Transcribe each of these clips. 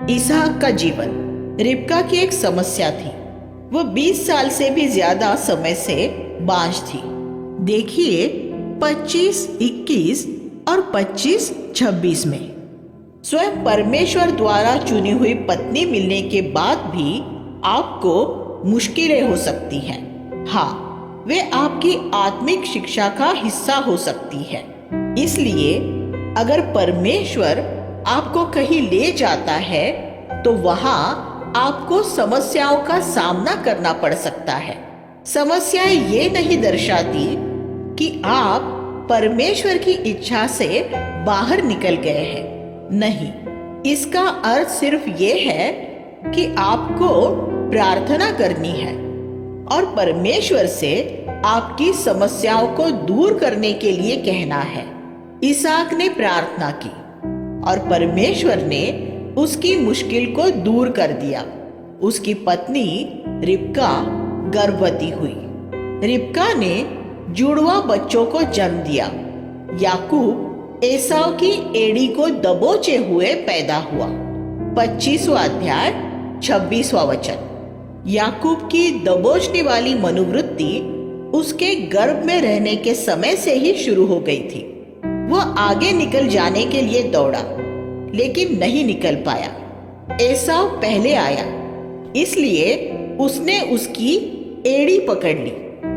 इसहाक का जीवन रिबका की एक समस्या थी। वह 20 साल से भी ज्यादा समय से बांझ थी। देखिए 25, 21 और 25, 26 में स्वयं परमेश्वर द्वारा चुनी हुई पत्नी मिलने के बाद भी आपको मुश्किलें हो सकती हैं। हाँ, वे आपकी आत्मिक शिक्षा का हिस्सा हो सकती है। इसलिए अगर परमेश्वर आपको कहीं ले जाता है तो वहां आपको समस्याओं का सामना करना पड़ सकता है। समस्याएं ये नहीं दर्शाती कि आप परमेश्वर की इच्छा से बाहर निकल गए हैं। नहीं, इसका अर्थ सिर्फ ये है कि आपको प्रार्थना करनी है और परमेश्वर से आपकी समस्याओं को दूर करने के लिए कहना है। इसहाक ने प्रार्थना की और परमेश्वर ने उसकी मुश्किल को दूर कर दिया। उसकी पत्नी रिबका गर्भवती हुई। रिबका ने जुड़वा बच्चों को जन्म दिया। याकूब एसाव की एड़ी को दबोचे हुए पैदा हुआ। 25वां अध्याय 26वां वचन। याकूब की दबोचने वाली मनोवृत्ति उसके गर्भ में रहने के समय से ही शुरू हो गई थी। वह आगे निकल जाने के लिए दौड़ा, लेकिन नहीं निकल पाया। एसाव पहले आया, इसलिए उसने उसकी एड़ी पकड़ ली।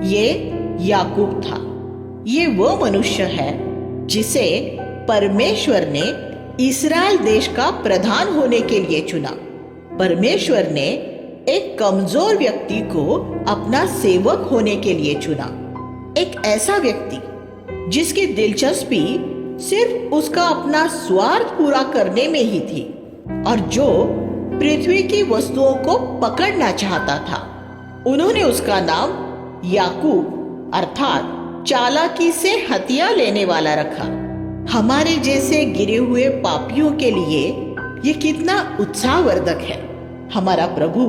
ये याकूब था। ये वो मनुष्य है जिसे परमेश्वर ने इस्राएल देश का प्रधान होने के लिए चुना। परमेश्वर ने एक कमजोर व्यक्ति को अपना सेवक होने के लिए चुना। एक ऐसा व्यक्ति जिसकी दिलचस्पी सिर्फ उसका अपना स्वार्थ पूरा करने में ही थी और जो पृथ्वी की वस्तुओं को पकड़ना चाहता था। उन्होंने उसका नाम याकूब अर्थात चालाकी से हथिया लेने वाला रखा। हमारे जैसे गिरे हुए पापियों के लिए ये कितना उत्साहवर्धक है। हमारा प्रभु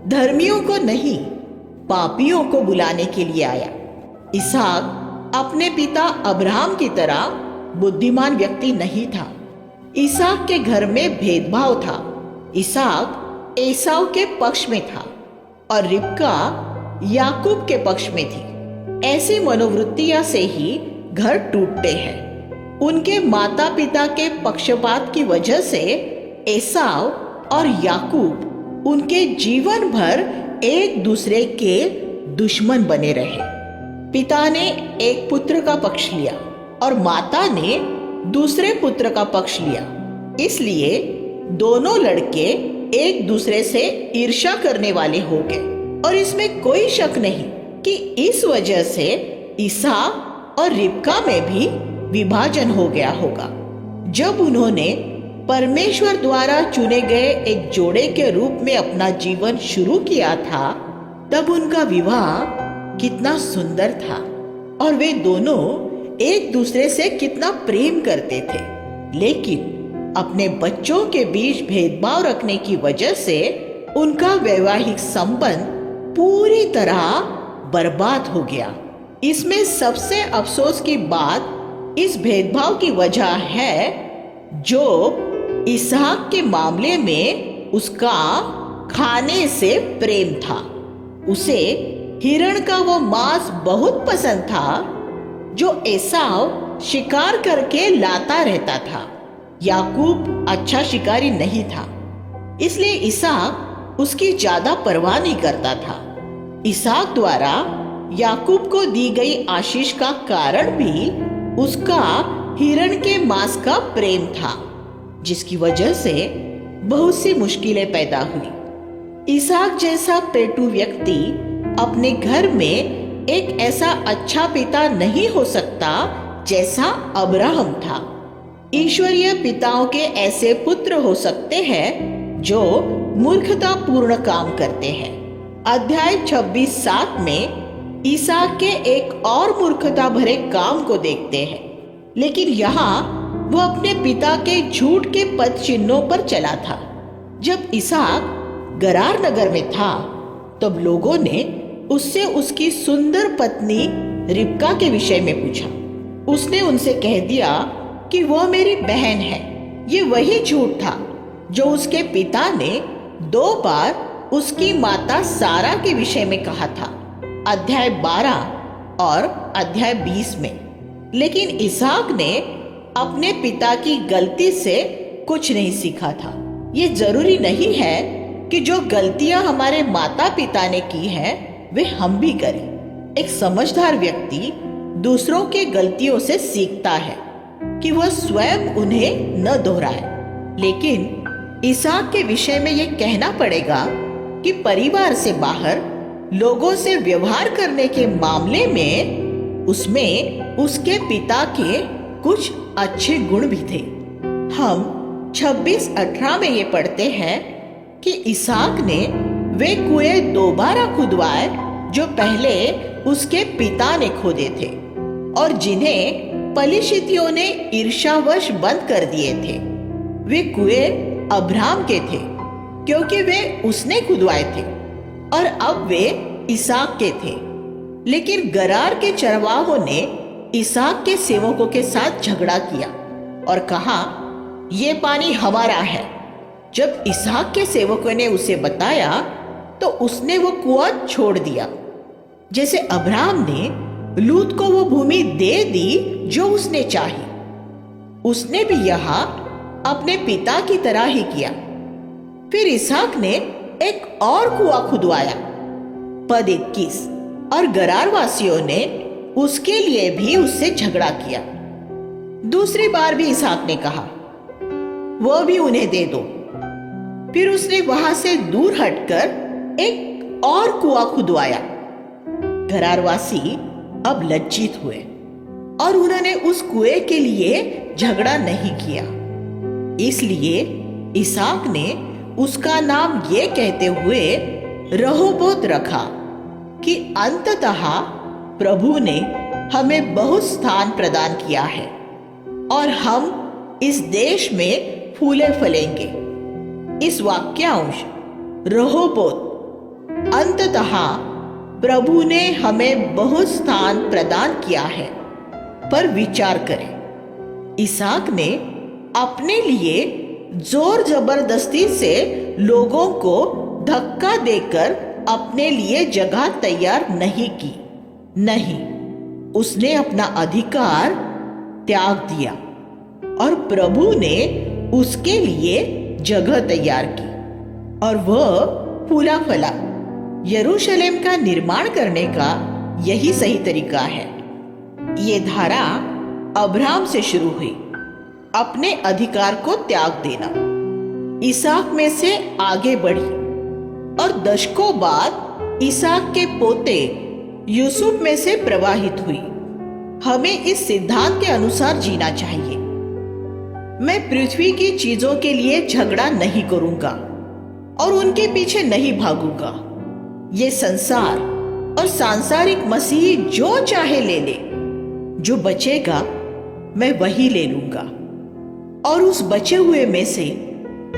धर्मियों को नहीं, पापियों को बुलाने के लिए आया। इसहाक अपने पिता अब्राहम की तरह बुद्धिमान व्यक्ति नहीं था। इसहाक के घर में भेदभाव था। इसहाक एसाव के पक्ष में था और रिबका याकूब के पक्ष में थी। ऐसी मनोवृत्तियां से ही घर टूटते हैं। उनके माता पिता के पक्षपात की वजह से एसाव और याकूब उनके जीवन भर एक दूसरे के दुश्मन बने रहे। पिता ने एक पुत्र का पक्ष लिया और माता ने दूसरे पुत्र का पक्ष लिया। इसलिए दोनों लड़के एक दूसरे से ईर्ष्या करने वाले हो गए और इसमें कोई शक नहीं कि इस वजह से इसहाक और रिबका में भी विभाजन हो गया होगा। जब उन्होंने परमेश्वर द्वारा चुने गए एक जोड़े के रूप में अपना जीवन शुरू किया था, तब उनका विवाह कितना सुंदर था और वे दोनों एक दूसरे से कितना प्रेम करते थे। लेकिन अपने बच्चों के बीच भेदभाव रखने की वजह से उनका वैवाहिक संबंध पूरी तरह बर्बाद हो गया। इसमें सबसे अफसोस की बात इस भेदभाव की वजह है जो इसहाक के मामले में उसका खाने से प्रेम था। उसे हिरण का वो मांस बहुत पसंद था जो एसाव शिकार करके लाता रहता था। याकूब अच्छा शिकारी नहीं था, इसलिए इसहाक उसकी ज्यादा परवाह नहीं करता था। इसहाक द्वारा याकूब को दी गई आशीष का कारण भी उसका हिरण के मांस का प्रेम था, जिसकी वजह से बहुत सी मुश्किलें पैदा हुई। इसहाक जैसा पेटू व्यक्ति अपने घर में एक ऐसा अच्छा पिता नहीं हो सकता जैसा अब्राहम था। ईश्वरीय पिताओं के ऐसे पुत्र हो सकते हैं जो मूर्खतापूर्ण काम करते हैं। अध्याय 26:7 में इसहाक के एक और मूर्खता भरे काम को देखते हैं, लेकिन यहाँ वह अपने पिता के झूठ के पद चिन्हों पर चला था। जब इसहाक गरार नगर में था तब लोगों ने उससे उसकी सुंदर पत्नी रिबका के विषय में पूछा। उसने उनसे कह दिया कि वह मेरी बहन है। ये वही झूठ था जो उसके पिता ने 2 बार उसकी माता सारा के विषय में कहा था, अध्याय 12 और अध्याय 20 में। लेकिन इसहाक ने अपने पिता की गलती से कुछ नहीं सीखा था। ये जरूरी नहीं है कि जो गलतियां हमारे माता पिता ने की हैं वे हम भी करें। एक समझदार व्यक्ति दूसरों के गलतियों से सीखता है कि वह स्वयं उन्हें न दोहराए। लेकिन इसहाक के विषय में यह कहना पड़ेगा कि परिवार से बाहर लोगों से व्यवहार करने के मामले में उसमें उसके पिता के कुछ अच्छे गुण भी थे। हम 26-18 में ये पढ़ते हैं कि इसहाक ने वे कुएं दोबारा खुदवाए जो पहले उसके पिता ने खोदे थे और जिन्हें पलिश्तियों ने ईर्ष्यावश बंद कर दिए थे। वे कुएं अब्राहम के थे क्योंकि वे उसने खुदवाए थे और अब वे इसहाक के थे। लेकिन गरार के चरवाहों ने इसहाक के सेवकों के साथ झगड़ा किया और कहा, ये पानी हमारा है। जब इसहाक के सेवकों ने उसे बताया तो उसने वो कुआं छोड़ दिया। जैसे अब्राहम ने लूत को वो भूमि दे दी जो उसने चाही, उसने भी यहां अपने पिता की तरह ही किया। फिर इसहाक ने एक और कुआं खुदवाया, पद 21, और गरार वासियों ने उसके लिए भी उससे झगड़ा किया। दूसरी बार भी इसहाक ने कहा, वह भी उन्हें दे दो। फिर उसने वहां से दूर हटकर एक और कुआं खुदवाया। गरारवासी अब लज्जित हुए और उन्होंने उस कुएं के लिए झगड़ा नहीं किया। इसलिए इसहाक ने उसका नाम ये कहते हुए रहोबोत रखा कि अंततः प्रभु ने हमें बहुत स्थान प्रदान किया है और हम इस देश में फूले फलेंगे। इस वाक्यांश रहोबोत, अंततः प्रभु ने हमें बहुत स्थान प्रदान किया है, पर विचार करें। इसहाक ने अपने लिए जोर जबरदस्ती से लोगों को धक्का देकर अपने लिए जगह तैयार नहीं की। नहीं, उसने अपना अधिकार त्याग दिया और प्रभु ने उसके लिए जगह तैयार की और वह फूला फला। यरूशलेम का निर्माण करने का यही सही तरीका है। ये धारा अब्राहम से शुरू हुई, अपने अधिकार को त्याग देना। इसहाक में से आगे बढ़ी और दशकों बाद इसहाक के पोते यूसुफ में से प्रवाहित हुई। हमें इस सिद्धांत के अनुसार जीना चाहिए। मैं पृथ्वी की चीजों के लिए झगड़ा नहीं करूंगा और उनके पीछे नहीं भागूंगा। ये संसार और सांसारिक मसीही जो चाहे ले ले, जो बचेगा मैं वही ले लूंगा और उस बचे हुए में से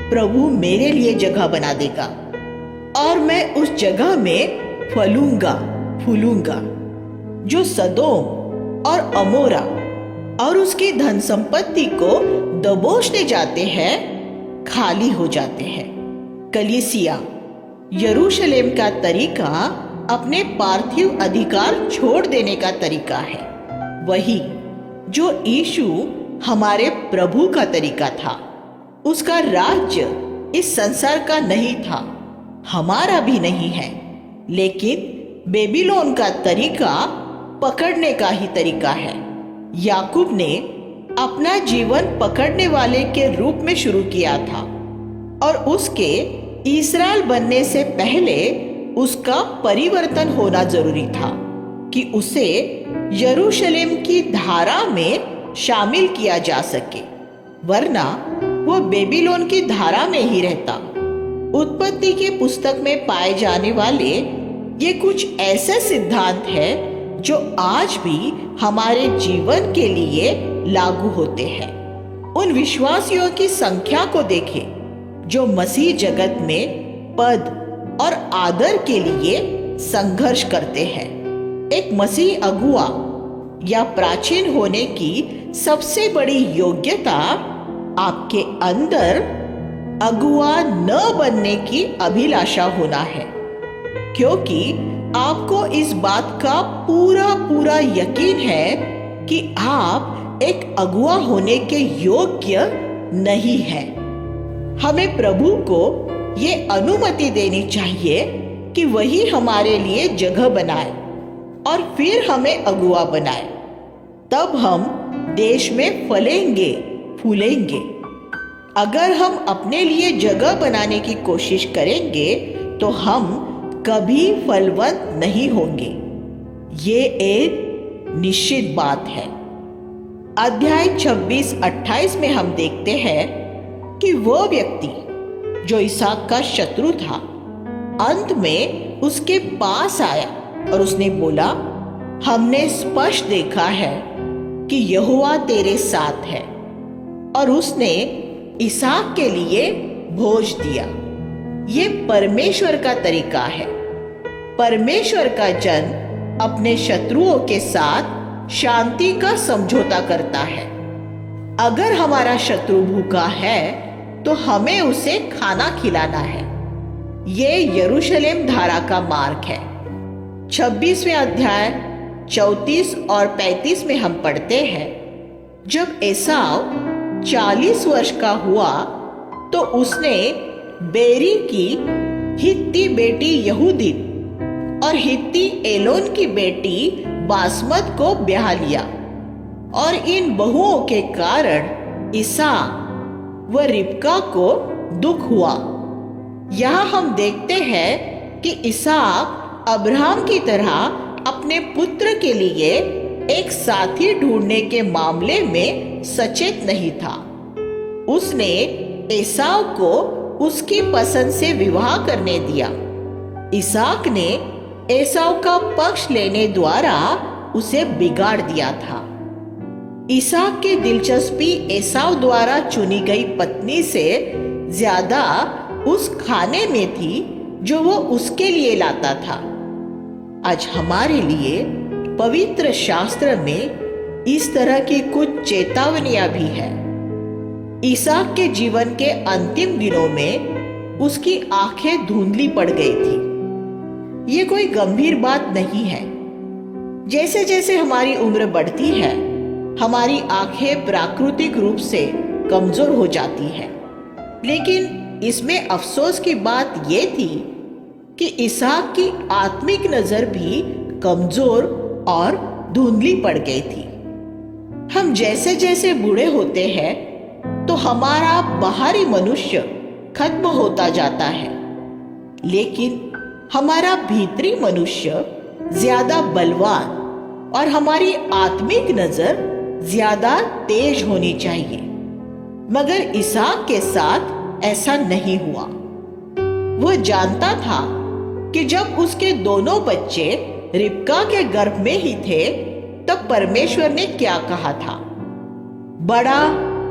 प्रभु मेरे लिए जगह बना देगा और मैं उस जगह में फलूंगा फूलूंगा। जो सदोम और अमोरा और उसकी धन संपत्ति को दबोचने जाते हैं, खाली हो जाते हैं। कलीसिया यरूशलेम का तरीका अपने पार्थिव अधिकार छोड़ देने का तरीका है, वही जो यीशु हमारे प्रभु का तरीका था। उसका राज्य इस संसार का नहीं था, हमारा भी नहीं है, लेकिन बेबीलोन का तरीका पकड़ने का ही तरीका है। याकूब ने अपना जीवन पकड़ने वाले के रूप में शुरू किया था और उसके इस्राएल बनने से पहले उसका परिवर्तन होना जरूरी था कि उसे यरूशलेम की धारा में शामिल किया जा सके, वरना वो बेबीलोन की धारा में ही रहता। उत्पत्ति की पुस्तक में पाए जाने वाले ये कुछ ऐसे सिद्धांत हैं जो आज भी हमारे जीवन के लिए लागू होते हैं। उन विश्वासियों की संख्या को देखें जो मसीह जगत में पद और आदर के लिए संघर्ष करते हैं। एक मसीह अगुआ या प्राचीन होने की सबसे बड़ी योग्यता आपके अंदर अगुआ न बनने की अभिलाषा होना है, क्योंकि आपको इस बात का पूरा पूरा यकीन है कि आप एक अगुआ होने के योग्य नहीं हैं। हमें प्रभु को ये अनुमति देनी चाहिए कि वही हमारे लिए जगह बनाए और फिर हमें अगुआ बनाए। तब हम देश में फलेंगे फूलेंगे। अगर हम अपने लिए जगह बनाने की कोशिश करेंगे तो हम कभी फलवंत नहीं होंगे। ये एक निश्चित बात है। अध्याय 26-28 में हम देखते हैं कि वह व्यक्ति जो इसहाक का शत्रु था, अंत में उसके पास आया और उसने बोला, हमने स्पष्ट देखा है कि यहोवा तेरे साथ है। और उसने इसहाक के लिए भोज दिया। ये परमेश्वर का तरीका है। परमेश्वर का जन अपने शत्रुओं के साथ शांति का समझौता करता है। अगर हमारा शत्रु भूखा है तो हमें उसे खाना खिलाना है। ये यरूशलेम धारा का मार्ग है। 26वें अध्याय 34 और 35 में हम पढ़ते हैं, जब एसाव 40 वर्ष का हुआ तो उसने बेरी की हित्ती बेटी यहूदित और हित्ती एलोन की बेटी बासमत को ब्याह लिया। और इन बहुओं के कारण इसहाक व रिबका को दुख हुआ। यहाँ हम देखते हैं कि इसहाक अब्राहम की तरह अपने पुत्र के लिए एक साथी ढूंढने के मामले में सचेत नहीं था। उसने एसाव को उसकी पसंद से विवाह करने दिया। इसहाक ने एसाव का पक्ष लेने द्वारा उसे बिगाड़ दिया था। इसहाक की दिलचस्पी एसाव द्वारा चुनी गई पत्नी से ज्यादा उस खाने में थी जो वो उसके लिए लाता था। आज हमारे लिए पवित्र शास्त्र में इस तरह की कुछ चेतावनियां भी है। इसहाक के जीवन के अंतिम दिनों में उसकी आंखें धुंधली पड़ गई थी। ये कोई गंभीर बात नहीं है। जैसे जैसे हमारी उम्र बढ़ती है, हमारी आंखें प्राकृतिक रूप से कमजोर हो जाती है। लेकिन इसमें अफसोस की बात यह थी कि इसहाक की आत्मिक नजर भी कमजोर और धुंधली पड़ गई थी। हम जैसे जैसे बूढ़े होते हैं तो हमारा बाहरी मनुष्य खत्म होता जाता है, लेकिन हमारा भीतरी मनुष्य ज्यादा बलवान और हमारी आत्मिक नजर ज्यादा तेज होनी चाहिए। मगर इसहाक के साथ ऐसा नहीं हुआ। वह जानता था कि जब उसके दोनों बच्चे रिबका के गर्भ में ही थे तब परमेश्वर ने क्या कहा था, बड़ा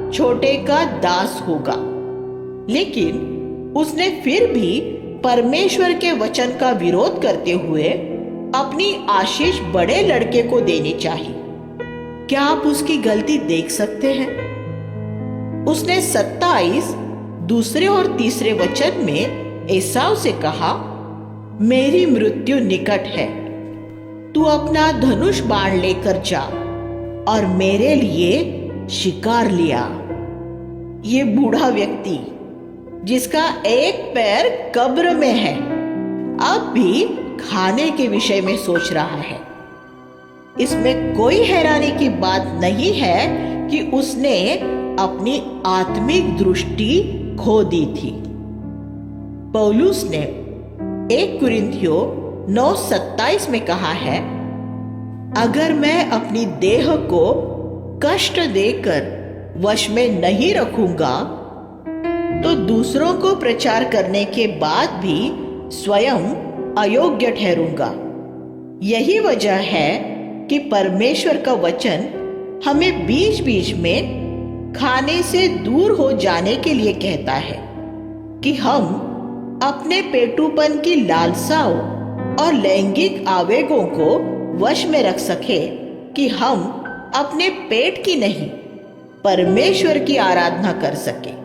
छोटे का दास होगा। लेकिन उसने फिर भी परमेश्वर के वचन का विरोध करते हुए अपनी आशीष बड़े लड़के को देनी चाहिए। क्या आप उसकी गलती देख सकते हैं? उसने 27 दूसरे और तीसरे वचन में एसाव से कहा, मेरी मृत्यु निकट है, तू अपना धनुष बाण लेकर जा और मेरे लिए शिकार लिया। ये बूढ़ा व्यक्ति जिसका एक पैर कब्र में है, अब भी खाने के विषय में सोच रहा है। इसमें कोई हैरानी की बात नहीं है कि उसने अपनी आत्मिक दृष्टि खो दी थी। पौलुस ने 1 कुरिन्थियों 9:27 में कहा है, अगर मैं अपनी देह को कष्ट देकर वश में नहीं रखूंगा तो दूसरों को प्रचार करने के बाद भी स्वयं अयोग्य ठहरूंगा। यही वजह है कि परमेश्वर का वचन हमें बीच बीच में खाने से दूर हो जाने के लिए कहता है कि हम अपने पेटूपन की लालसाओं और लैंगिक आवेगों को वश में रख सके, कि हम अपने पेट की नहीं परमेश्वर की आराधना कर सके।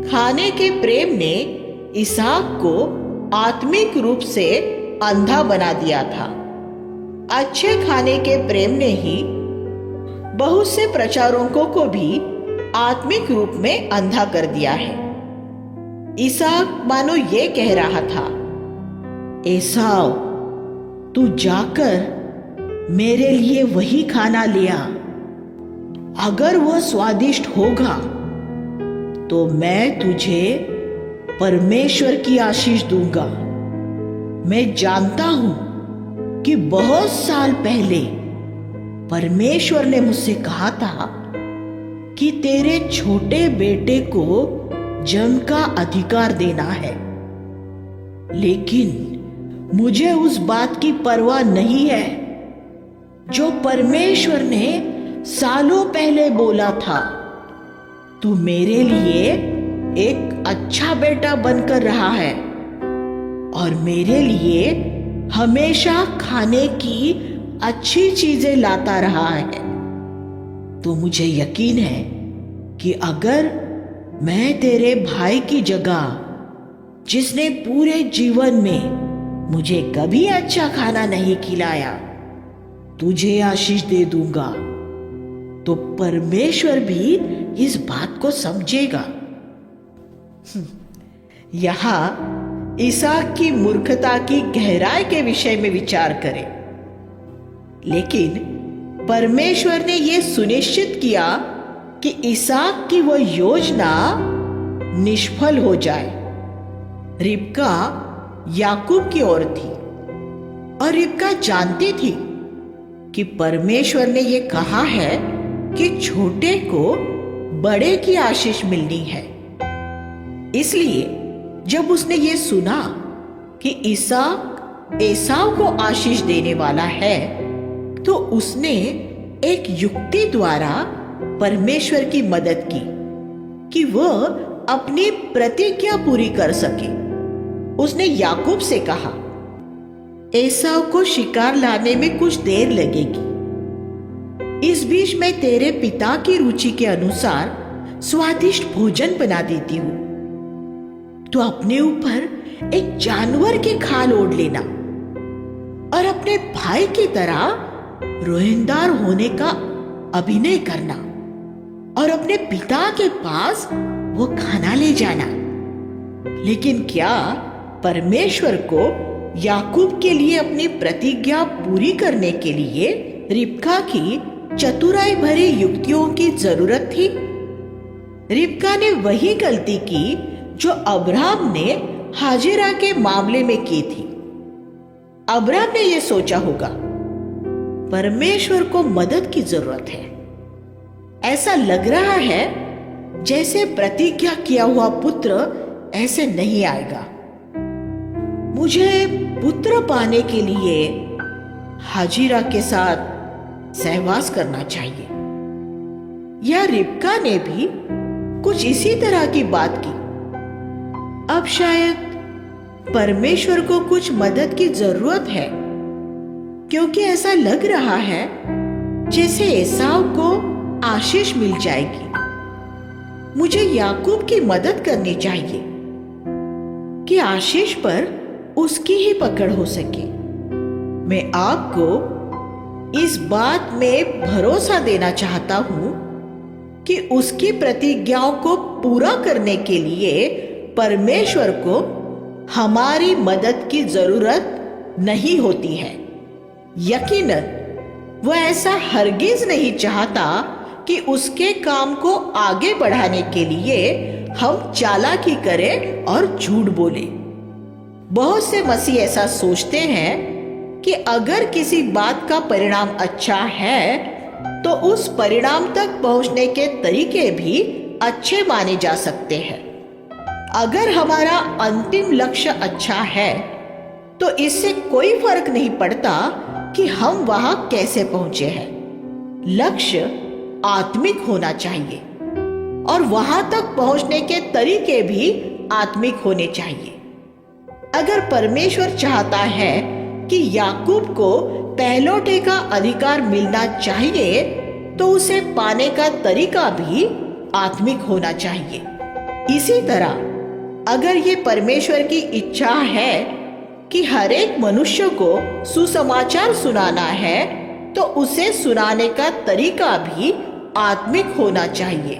खाने के प्रेम ने इसहाक को आत्मिक रूप से अंधा बना दिया था। अच्छे खाने के प्रेम ने ही बहुत से प्रचारकों को भी आत्मिक रूप में अंधा कर दिया है। इसहाक मानो ये कह रहा था, एसाव, तू जाकर मेरे लिए वही खाना ले आ। अगर वह स्वादिष्ट होगा तो मैं तुझे परमेश्वर की आशीष दूंगा। मैं जानता हूं कि बहुत साल पहले परमेश्वर ने मुझसे कहा था कि तेरे छोटे बेटे को जन्म का अधिकार देना है, लेकिन मुझे उस बात की परवाह नहीं है जो परमेश्वर ने सालों पहले बोला था। तू मेरे लिए एक अच्छा बेटा बनकर रहा है और मेरे लिए हमेशा खाने की अच्छी चीजें लाता रहा है। तो मुझे यकीन है कि अगर मैं तेरे भाई की जगह, जिसने पूरे जीवन में मुझे कभी अच्छा खाना नहीं खिलाया, तुझे आशीष दे दूंगा, तो परमेश्वर भी इस बात को समझेगा। यहां इसहाक की मूर्खता की गहराई के विषय में विचार करें, लेकिन परमेश्वर ने यह सुनिश्चित किया कि इसहाक की वह योजना निष्फल हो जाए। रिबका याकूब की ओर थी और रिबका जानती थी कि परमेश्वर ने यह कहा है कि छोटे को बड़े की आशीष मिलनी है। इसलिए जब उसने ये सुना कि इसहाक एसाव को आशीष देने वाला है, तो उसने एक युक्ति द्वारा परमेश्वर की मदद की कि वह अपनी प्रतिज्ञा पूरी कर सके। उसने याकूब से कहा, एसाव को शिकार लाने में कुछ देर लगेगी। इस बीच मैं तेरे पिता की रुचि के अनुसार स्वादिष्ट भोजन बना देती हूं। तो अपने ऊपर एक जानवर की खाल ओढ़ लेना और अपने भाई की तरह रोहिंदार होने का अभिनय करना और अपने पिता के पास वो खाना ले जाना। लेकिन क्या परमेश्वर को याकूब के लिए अपनी प्रतिज्ञा पूरी करने के लिए रिबका की चतुराई भरी युक्तियों की जरूरत थी? रिबका ने वही गलती की जो अब्राहम ने हाजिरा के मामले में की थी। अब्राहम ने यह सोचा होगा, परमेश्वर को मदद की जरूरत है। ऐसा लग रहा है जैसे प्रतिज्ञा किया हुआ पुत्र ऐसे नहीं आएगा। मुझे पुत्र पाने के लिए हाजिरा के साथ सहवास करना चाहिए। या रिबका ने भी कुछ इसी तरह की बात की। अब शायद परमेश्वर को कुछ मदद की जरूरत है, क्योंकि ऐसा लग रहा है जैसे एसाव को आशीष मिल जाएगी। मुझे याकूब की मदद करनी चाहिए कि आशीष पर उसकी ही पकड़ हो सके। मैं आपको इस बात में भरोसा देना चाहता हूं कि उसकी प्रतिज्ञाओं को पूरा करने के लिए परमेश्वर को हमारी मदद की जरूरत नहीं होती है। यकीनन वह ऐसा हरगिज नहीं चाहता कि उसके काम को आगे बढ़ाने के लिए हम चालाकी करें और झूठ बोले। बहुत से मसीह ऐसा सोचते हैं कि अगर किसी बात का परिणाम अच्छा है तो उस परिणाम तक पहुंचने के तरीके भी अच्छे माने जा सकते हैं। अगर हमारा अंतिम लक्ष्य अच्छा है तो इससे कोई फर्क नहीं पड़ता कि हम वहां कैसे पहुंचे हैं। लक्ष्य आत्मिक होना चाहिए और वहां तक पहुंचने के तरीके भी आत्मिक होने चाहिए। अगर परमेश्वर चाहता है कि याकूब को पहलौठे का अधिकार मिलना चाहिए, तो उसे पाने का तरीका भी आत्मिक होना चाहिए। इसी तरह अगर ये परमेश्वर की इच्छा है कि हर एक मनुष्य को सुसमाचार सुनाना है, तो उसे सुनाने का तरीका भी आत्मिक होना चाहिए।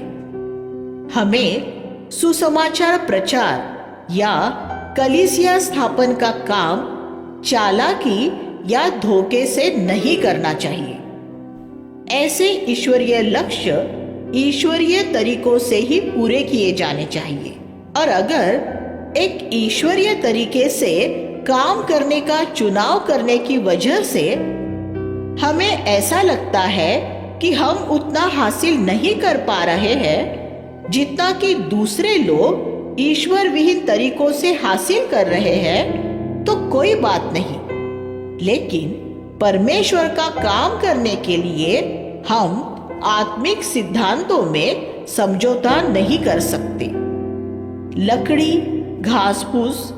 हमें सुसमाचार प्रचार या कलीसिया स्थापन का काम चालाकी या धोखे से नहीं करना चाहिए। ऐसे ईश्वरीय लक्ष्य ईश्वरीय तरीकों से ही पूरे किए जाने चाहिए। और अगर एक ईश्वरीय तरीके से काम करने का चुनाव करने की वजह से हमें ऐसा लगता है कि हम उतना हासिल नहीं कर पा रहे हैं जितना कि दूसरे लोग ईश्वर विहीन तरीकों से हासिल कर रहे हैं, तो कोई बात नहीं। लेकिन परमेश्वर का काम करने के लिए हम आत्मिक सिद्धांतों में समझौता नहीं कर सकते। लकड़ी, घास फूस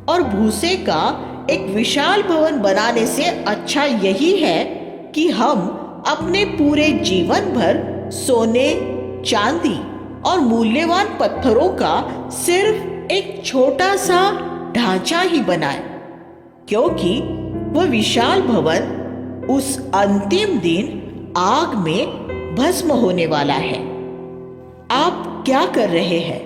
और भूसे का एक विशाल भवन बनाने से अच्छा यही है कि हम अपने पूरे जीवन भर सोने, चांदी और मूल्यवान पत्थरों का सिर्फ एक छोटा सा ढांचा ही बनाएं, क्योंकि वह विशाल भवन उस अंतिम दिन आग में भस्म होने वाला है। आप क्या कर रहे हैं?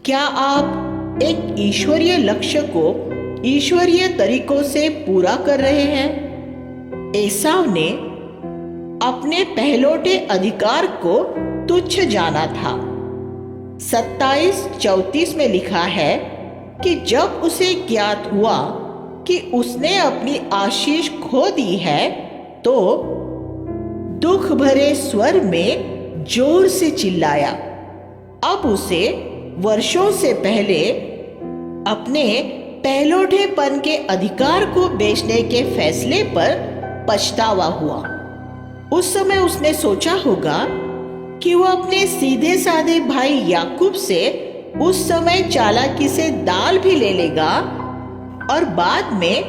क्या आप एक ईश्वरीय लक्ष्य को ईश्वरीय तरीकों से पूरा कर रहे हैं? एसाव ने अपने पहलौठे अधिकार को तुच्छ जाना था। 27:34 में लिखा है कि जब उसे ज्ञात हुआ कि उसने अपनी आशीष खो दी है, तो दुख भरे स्वर में जोर से चिल्लाया। अब उसे वर्षों से पहले अपने पहलौठेपन के अधिकार को बेचने के फैसले पर पछतावा हुआ। उस समय उसने सोचा होगा कि वो अपने सीधे साधे भाई याकूब से उस समय चालाकी से दाल भी ले लेगा और बाद में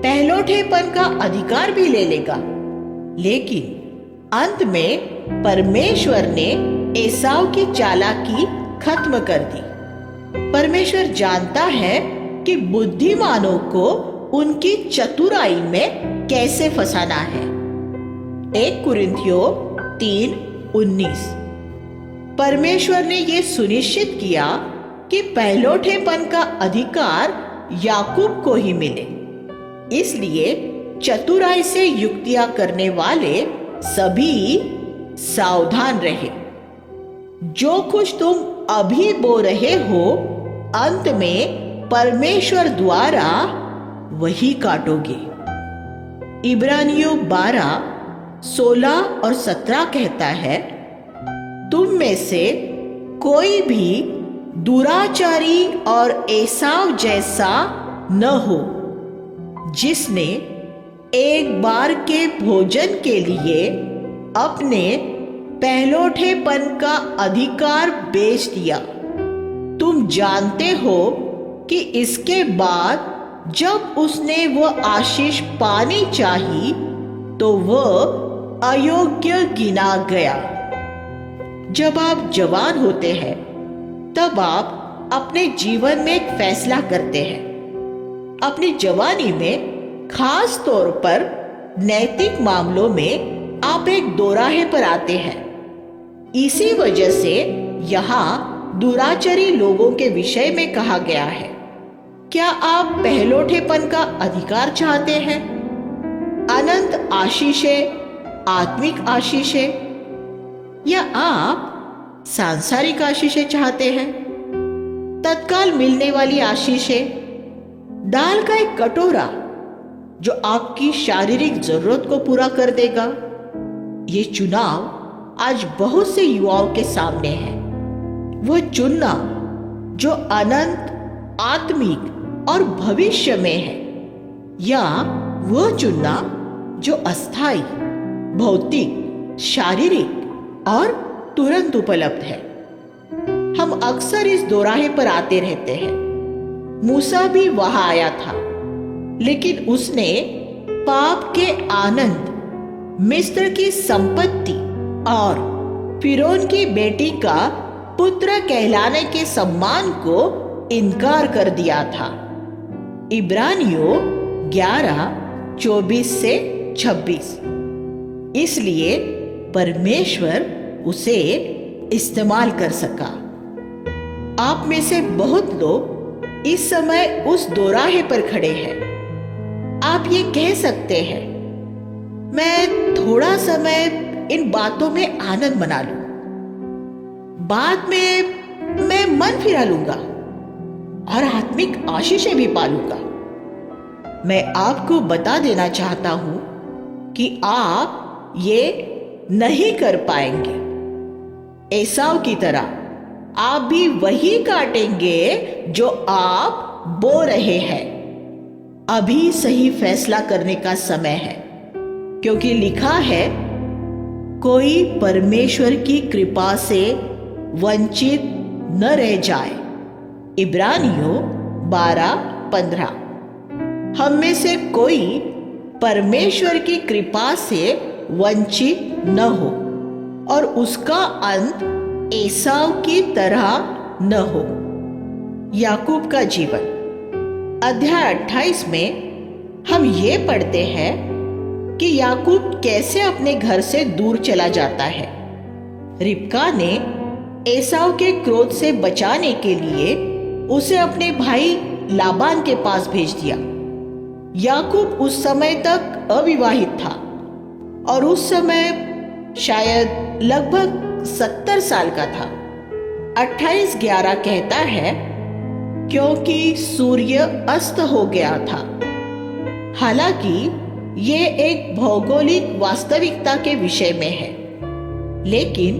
पहलौठेपन का अधिकार भी ले लेगा। लेकिन अंत में परमेश्वर ने एसाव की चालाकी खत्म कर दी। परमेश्वर जानता है कि बुद्धिमानों को उनकी चतुराई में कैसे फंसाना है। 1 कुरिन्थियों 3:19। परमेश्वर ने यह सुनिश्चित किया कि पहलौठेपन का अधिकार याकूब को ही मिले। इसलिए चतुराई से युक्तियां करने वाले सभी सावधान रहे। जो कुछ तुम अभी बो रहे हो, अंत में परमेश्वर द्वारा वही काटोगे। इब्रानियों 12:16 और 17 कहता है, तुम में से कोई भी दुराचारी और एसाव जैसा न हो, जिसने एक बार के भोजन के लिए अपने पहलौठेपन का अधिकार बेच दिया। तुम जानते हो कि इसके बाद जब उसने वह आशीष पानी चाहिए तो वह अयोग्य गिना गया। जब आप जवान होते हैं, तब आप अपने जीवन में एक फैसला करते हैं। अपनी जवानी में खास तौर पर नैतिक मामलों में आप एक दोराहे पर आते हैं। इसी वजह से यहाँ दुराचारी लोगों के विषय में कहा गया है। क्या आप पहलौठेपन का अधिकार चाहते हैं? अनंत आशीषें, आत्मिक आशीषें, या आप सांसारिक आशीषें चाहते हैं? तत्काल मिलने वाली आशीषें, दाल का एक कटोरा जो आपकी शारीरिक जरूरत को पूरा कर देगा। ये चुनाव आज बहुत से युवाओं के सामने है। वह चुनना जो अनंत, आत्मिक और भविष्य में है, या वह चुनना जो अस्थाई, भौतिक, शारीरिक और तुरंत उपलब्ध है। हम अक्सर इस दोराहे पर आते रहते हैं। मूसा भी वहां आया था, लेकिन उसने पाप के आनंद, मिस्र की संपत्ति और फिरौन की बेटी का पुत्र कहलाने के सम्मान को इनकार कर दिया था। इब्रानियों 11:24 से 26। इसलिए परमेश्वर उसे इस्तेमाल कर सका। आप में से बहुत लोग इस समय उस दोराहे पर खड़े हैं। आप ये कह सकते हैं, मैं थोड़ा समय इन बातों में आनंद मना लूं, बाद में मैं मन फिरा लूंगा और आत्मिक आशीषें भी पालूंगा। मैं आपको बता देना चाहता हूं कि आप ये नहीं कर पाएंगे। एसाव की तरह आप भी वही काटेंगे जो आप बो रहे हैं। अभी सही फैसला करने का समय है, क्योंकि लिखा है, कोई परमेश्वर की कृपा से वंचित न रह जाए। इब्रानियों 12:15। हम में से कोई परमेश्वर की कृपा से वंचित न हो और उसका अंत एसाव की तरह न हो। याकूब का जीवन अध्याय 28 में हम ये पढ़ते हैं कि याकूब कैसे अपने घर से दूर चला जाता है। रिबका ने एसाव के क्रोध से बचाने के लिए उसे अपने भाई लाबान के पास भेज दिया। याकूब उस समय तक अविवाहित था और उस समय शायद लगभग 70 साल का था। 28:11 कहता है, क्योंकि सूर्य अस्त हो गया था। हालांकि ये एक भौगोलिक वास्तविकता के विषय में है, लेकिन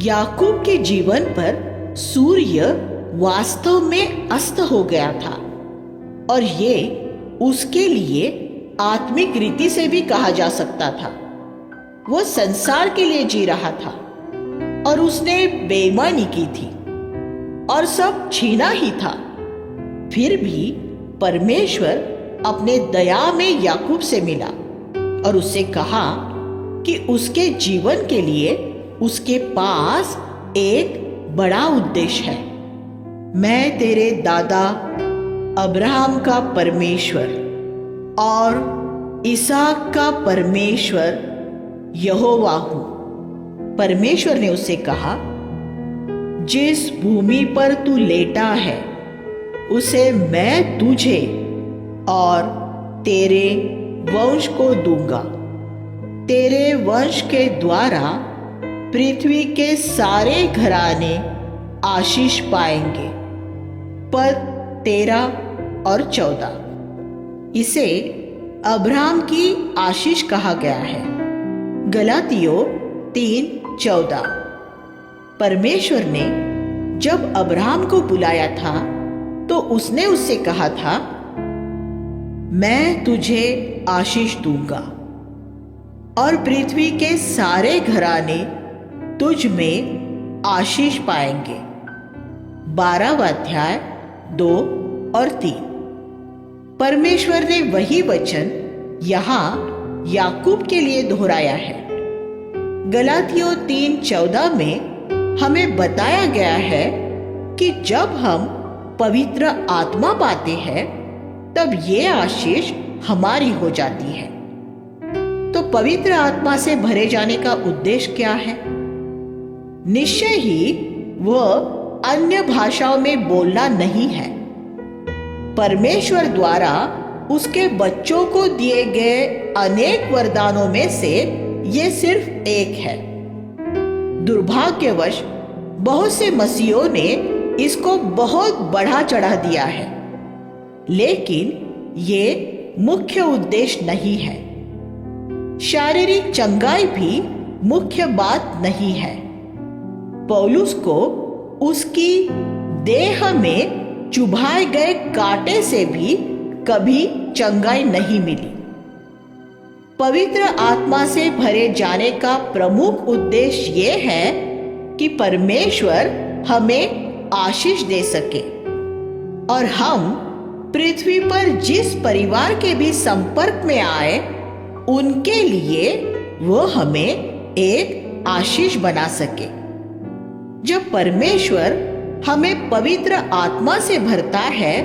याकूब के जीवन पर सूर्य वास्तव में अस्त हो गया था और ये उसके लिए आत्मिक रीति से भी कहा जा सकता था। वो संसार के लिए जी रहा था और उसने बेईमानी की थी और सब छीना ही था। फिर भी परमेश्वर अपने दया में याकूब से मिला और उससे कहा कि उसके जीवन के लिए उसके पास एक बड़ा उद्देश्य है। मैं तेरे दादा अब्राहम का परमेश्वर और इसहाक का परमेश्वर यहोवा हूं। परमेश्वर ने उससे कहा, जिस भूमि पर तू लेटा है उसे मैं तुझे और तेरे वंश को दूंगा। तेरे वंश के द्वारा पृथ्वी के सारे घराने आशीष पाएंगे। पद 13 और 14। इसे अब्राहम की आशीष कहा गया है। गलातियों 3:14। परमेश्वर ने जब अब्राहम को बुलाया था तो उसने उससे कहा था, मैं तुझे आशीष दूंगा और पृथ्वी के सारे घराने तुझ में आशीष पाएंगे। 12वां अध्याय 2 और 3। परमेश्वर ने वही वचन यहां याकूब के लिए दोहराया है। गलातियों 3:14 में हमें बताया गया है कि जब हम पवित्र आत्मा पाते हैं तब ये आशीष हमारी हो जाती है। तो पवित्र आत्मा से भरे जाने का उद्देश्य क्या है? निश्चय ही वह अन्य भाषाओं में बोलना नहीं है। परमेश्वर द्वारा उसके बच्चों को दिए गए अनेक वरदानों में से ये सिर्फ एक है। दुर्भाग्यवश बहुत से मसीहों ने इसको बहुत बढ़ा चढ़ा दिया है, लेकिन ये मुख्य उद्देश्य नहीं है। शारीरिक चंगाई भी मुख्य बात नहीं है। पौलुस को उसकी देह में चुभाए गए कांटे से भी कभी चंगाई नहीं मिली। पवित्र आत्मा से भरे जाने का प्रमुख उद्देश्य ये है कि परमेश्वर हमें आशीष दे सके और हम पृथ्वी पर जिस परिवार के भी संपर्क में आए उनके लिए वो हमें एक आशीष बना सके। जब परमेश्वर हमें पवित्र आत्मा से भरता है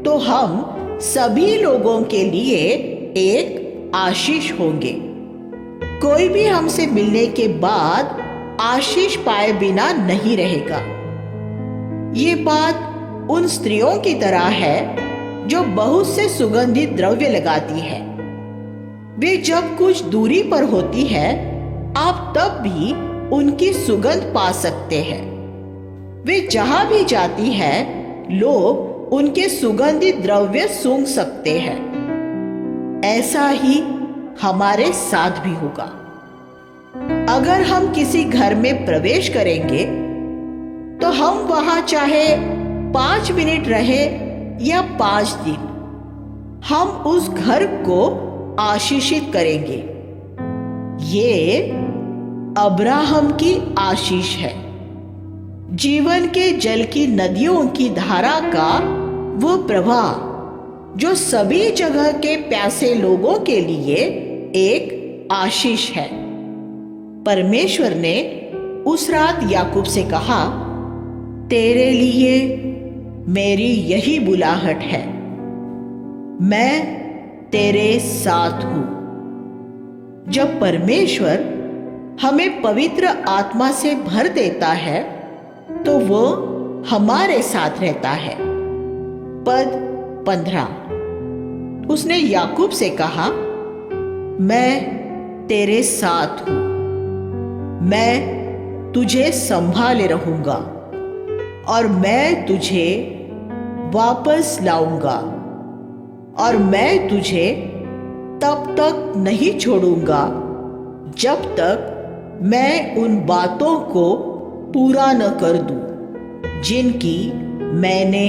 तो हम सभी लोगों के लिए एक आशीष होंगे। कोई भी हमसे मिलने के बाद आशीष पाए बिना नहीं रहेगा। ये बात उन स्त्रियों की तरह है जो बहुत से सुगंधित द्रव्य लगाती है। वे जब कुछ दूरी पर होती है, आप तब भी उनकी सुगंध पा सकते हैं। वे जहां भी जाती है, लोग उनके सुगंधित द्रव्य सूंघ सकते हैं। ऐसा ही हमारे साथ भी होगा। अगर हम किसी घर में प्रवेश करेंगे तो हम वहां चाहे 5 मिनट रहे या 5 दिन, हम उस घर को आशीषित करेंगे। ये अब्राहम की आशीष है। जीवन के जल की नदियों की धारा का वो प्रवाह जो सभी जगह के प्यासे लोगों के लिए एक आशीष है। परमेश्वर ने उस रात याकूब से कहा, तेरे लिए मेरी यही बुलाहट है, मैं तेरे साथ हूं। जब परमेश्वर हमें पवित्र आत्मा से भर देता है तो वो हमारे साथ रहता है। पद 15, उसने याकूब से कहा, मैं तेरे साथ हूं, मैं तुझे संभाले रहूंगा और मैं तुझे वापस लाऊंगा और मैं तुझे तब तक नहीं छोड़ूंगा जब तक मैं उन बातों को पूरा न कर दूं जिनकी मैंने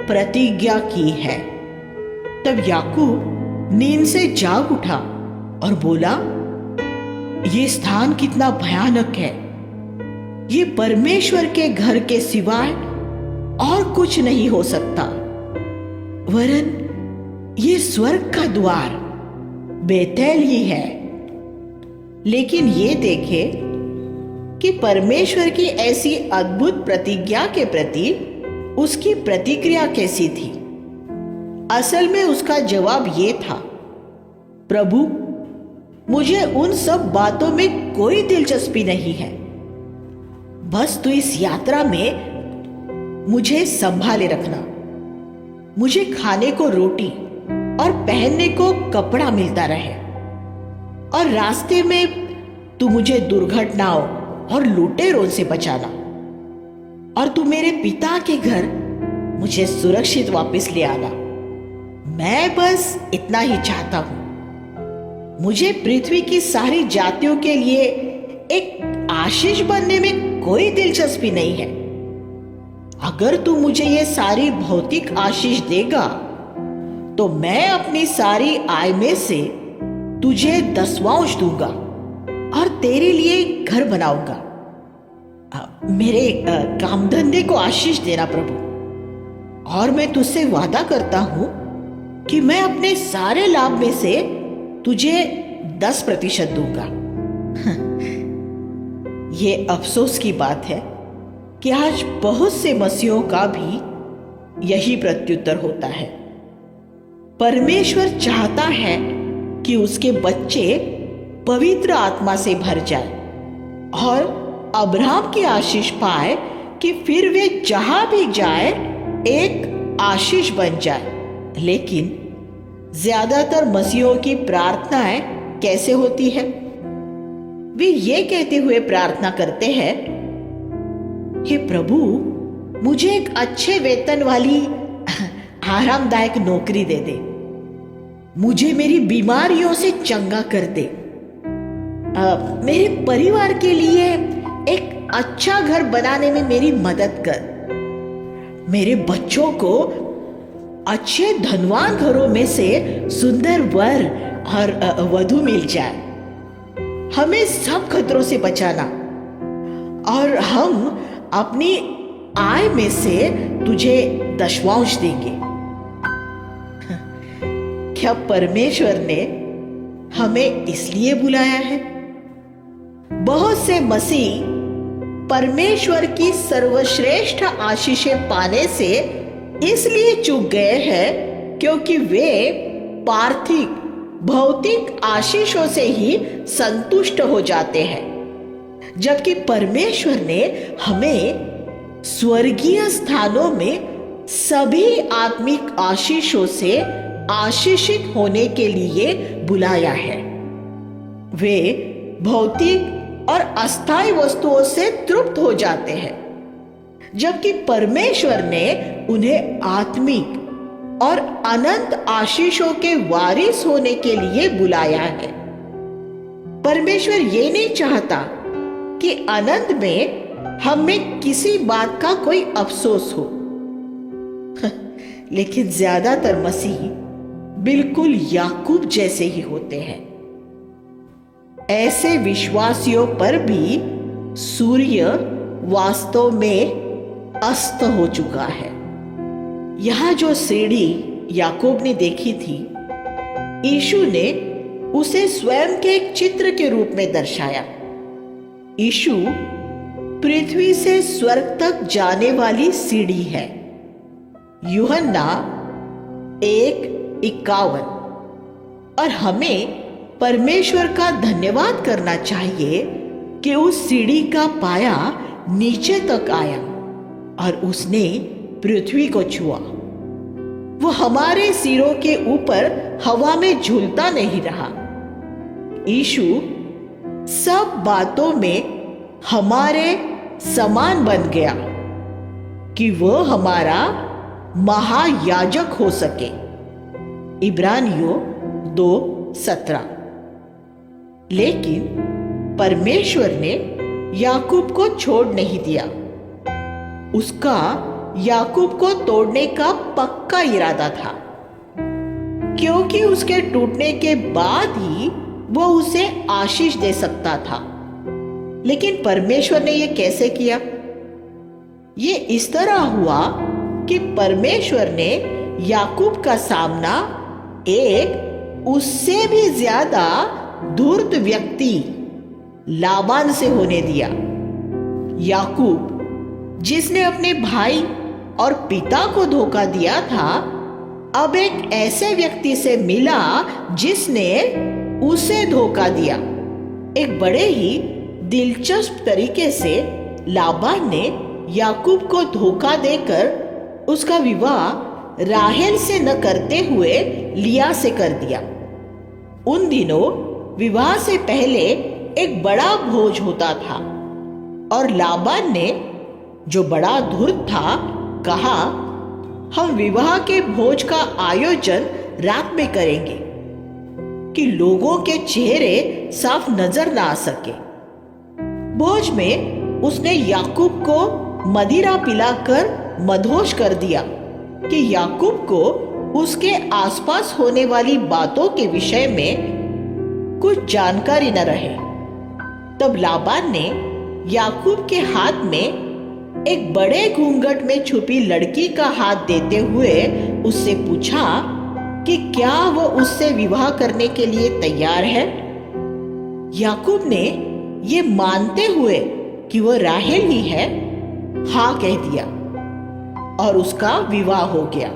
प्रतिज्ञा की है। तब याकूब नींद से जाग उठा और बोला, ये स्थान कितना भयानक है। ये परमेश्वर के घर के सिवाय और कुछ नहीं हो सकता, वरन ये स्वर्ग का द्वार बेतेल ही है। लेकिन ये देखे कि परमेश्वर की ऐसी अद्भुत प्रतिज्ञा के प्रति उसकी प्रतिक्रिया कैसी थी। असल में उसका जवाब ये था, प्रभु, मुझे उन सब बातों में कोई दिलचस्पी नहीं है। बस तू इस यात्रा में मुझे संभाले रखना। मुझे खाने को रोटी और पहनने को कपड़ा मिलता रहे और रास्ते में तू मुझे दुर्घटनाओं और लुटेरों से बचाना और तू मेरे पिता के घर मुझे सुरक्षित वापस ले आना। मैं बस इतना ही चाहता हूं। मुझे पृथ्वी की सारी जातियों के लिए एक आशीष बनने में कोई दिलचस्पी नहीं है। अगर तू मुझे ये सारी भौतिक आशीष देगा तो मैं अपनी सारी आय में से तुझे 10वांश दूंगा और तेरे लिए घर बनाऊंगा। मेरे काम धंधे को आशीष देना प्रभु, और मैं तुझसे वादा करता हूं कि मैं अपने सारे लाभ में से तुझे 10% दूंगा। ये अफसोस की बात है कि आज बहुत से मसीहों का भी यही प्रत्युत्तर होता है। परमेश्वर चाहता है कि उसके बच्चे पवित्र आत्मा से भर जाए और अब्राहम की आशीष पाए कि फिर वे जहां भी जाए एक आशीष बन जाए। लेकिन ज्यादातर मसीहों की प्रार्थनाएं कैसे होती है? वे ये कहते हुए प्रार्थना करते हैं, हे प्रभु, मुझे एक अच्छे वेतन वाली आरामदायक नौकरी दे दे, मुझे मेरी बीमारियों से चंगा कर दे, मेरे परिवार के लिए एक अच्छा घर बनाने में मेरी मदद कर, मेरे बच्चों को अच्छे धनवान घरों में से सुंदर वर और वधु मिल जाए, हमें सब खतरों से बचाना और हम अपनी आय में से तुझे 10वांश देंगे। क्या परमेश्वर ने हमें इसलिए बुलाया है? बहुत से मसीह परमेश्वर की सर्वश्रेष्ठ आशीषें पाने से इसलिए चूक गए हैं क्योंकि वे पार्थिव भौतिक आशीषों से ही संतुष्ट हो जाते हैं, जबकि परमेश्वर ने हमें स्वर्गीय स्थानों में सभी आत्मिक आशीषों से आशीषित होने के लिए बुलाया है। वे भौतिक और अस्थायी वस्तुओं से तृप्त हो जाते हैं, जबकि परमेश्वर ने उन्हें आत्मिक और अनंत आशीषों के वारिस होने के लिए बुलाया है। परमेश्वर ये नहीं चाहता कि अनंत में हम में किसी बात का कोई अफसोस हो, लेकिन ज्यादातर मसीह बिल्कुल याकूब जैसे ही होते हैं। ऐसे विश्वासियों पर भी सूर्य वास्तव में अस्त हो चुका है। यहां जो सीढ़ी याकूब ने देखी थी, यीशु ने उसे स्वयं के एक चित्र के रूप में दर्शाया। यीशु पृथ्वी से स्वर्ग तक जाने वाली सीढ़ी है। यूहन्ना 1:51। और हमें परमेश्वर का धन्यवाद करना चाहिए कि उस सीढ़ी का पाया नीचे तक आया और उसने पृथ्वी को छुआ। वो हमारे सिरों के ऊपर हवा में झूलता नहीं रहा। यीशु सब बातों में हमारे समान बन गया कि वो हमारा महायाजक हो सके। इब्रानियों 2:17। लेकिन परमेश्वर ने याकूब को छोड़ नहीं दिया। उसका याकूब को तोड़ने का पक्का इरादा था, क्योंकि उसके टूटने के बाद ही वो उसे आशीष दे सकता था। लेकिन परमेश्वर ने यह कैसे किया? ये इस तरह हुआ कि परमेश्वर ने याकूब का सामना एक उससे भी ज्यादा धूर्त व्यक्ति लाबान से होने दिया। याकूब, जिसने अपने भाई और पिता को धोखा दिया था, अब एक ऐसे व्यक्ति से मिला जिसने उसे धोखा दिया। एक बड़े ही दिलचस्प तरीके से लाबान ने याकूब को धोखा देकर उसका विवाह राहेल से न करते हुए लिया से कर दिया। उन दिनों विवाह से पहले एक बड़ा भोज होता था और लाबान ने, जो बड़ा धूर्त था, कहा, हम विवाह के भोज का आयोजन रात में करेंगे कि लोगों के चेहरे साफ नजर ना आ सके। भोज में उसने याकूब को मदिरा पिलाकर मदहोश कर दिया कि याकूब को उसके आसपास होने वाली बातों के विषय में कुछ जानकारी न रहे। तब लाबान ने याकूब के हाथ में एक बड़े घूंघट में छुपी लड़की का हाथ देते हुए उससे पूछा कि क्या वो उससे विवाह करने के लिए तैयार है। याकूब ने ये मानते हुए कि वो राहेल ही है, हाँ कह दिया और उसका विवाह हो गया।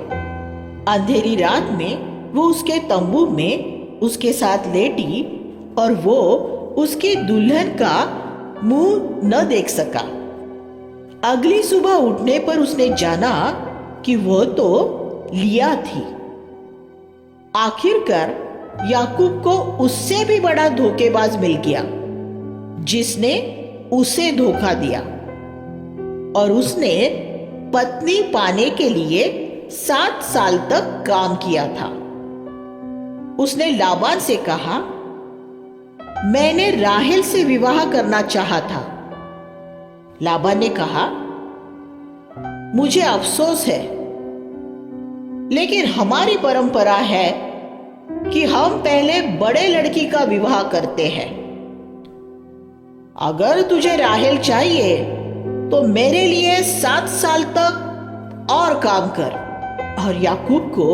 अंधेरी रात में वो उसके तंबू में उसके साथ लेटी और वो उसकी दुल्हन का मुंह न देख सका। अगली सुबह उठने पर उसने जाना कि वो तो लिया थी। आखिरकार याकूब को उससे भी बड़ा धोखेबाज मिल गया, जिसने उसे धोखा दिया और उसने पत्नी पाने के लिए 7 साल तक काम किया था। उसने लाबान से कहा, मैंने राहेल से विवाह करना चाहा था। लाबान ने कहा, मुझे अफसोस है, लेकिन हमारी परंपरा है कि हम पहले बड़े लड़की का विवाह करते हैं। अगर तुझे राहेल चाहिए तो मेरे लिए 7 साल तक और काम कर। और याकूब को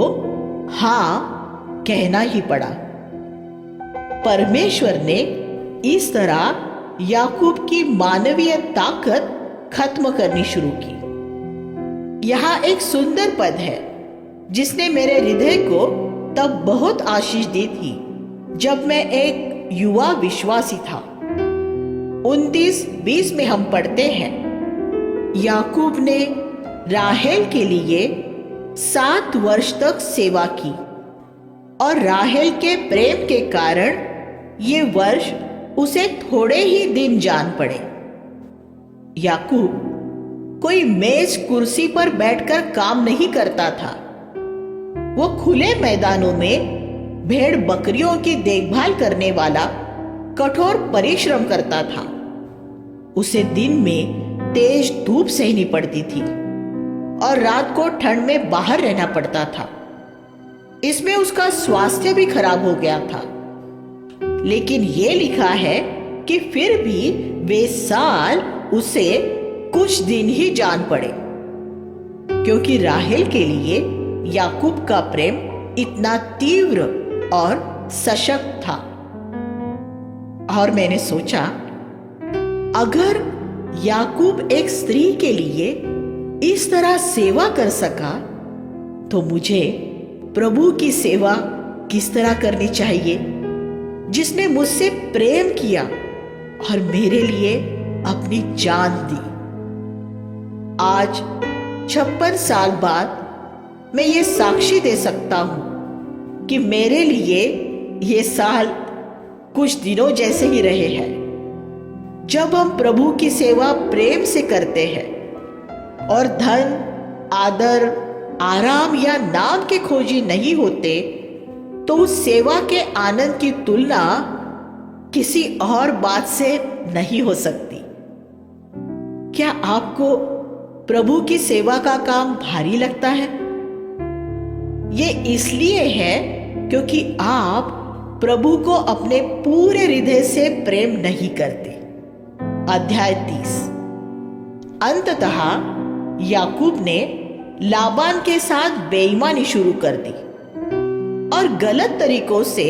हाँ कहना ही पड़ा। परमेश्वर ने इस तरह याकूब की मानवीय ताकत खत्म करनी शुरू की। यहाँ एक सुंदर पद है जिसने मेरे हृदय को तब बहुत आशीष दी थी जब मैं एक युवा विश्वासी था। 29-20 में हम पढ़ते हैं, याकूब ने राहेल के लिए 7 वर्ष तक सेवा की और राहेल के प्रेम के कारण ये वर्ष उसे थोड़े ही दिन जान पड़े। याकूब कोई मेज कुर्सी पर बैठकर काम नहीं करता था। वो खुले मैदानों में भेड़ बकरियों की देखभाल करने वाला कठोर परिश्रम करता था। उसे दिन में तेज धूप सहनी पड़ती थी और रात को ठंड में बाहर रहना पड़ता था। इसमें उसका स्वास्थ्य भी खराब हो गया था। लेकिन यह लिखा है कि फिर भी वे साल उसे कुछ दिन ही जान पड़े, क्योंकि राहेल के लिए याकूब का प्रेम इतना तीव्र और सशक्त था। और मैंने सोचा, अगर याकूब एक स्त्री के लिए इस तरह सेवा कर सका तो मुझे प्रभु की सेवा किस तरह करनी चाहिए, जिसने मुझसे प्रेम किया और मेरे लिए अपनी जान दी। आज 56 साल बाद मैं ये साक्षी दे सकता हूं कि मेरे लिए ये साल कुछ दिनों जैसे ही रहे हैं। जब हम प्रभु की सेवा प्रेम से करते हैं और धन, आदर, आराम या नाम के खोजी नहीं होते, तो उस सेवा के आनंद की तुलना किसी और बात से नहीं हो सकती। क्या आपको प्रभु की सेवा का काम भारी लगता है? ये इसलिए है क्योंकि आप प्रभु को अपने पूरे हृदय से प्रेम नहीं करते। अध्याय 30। अंततः याकूब ने लाबान के साथ बेईमानी शुरू कर दी और गलत तरीकों से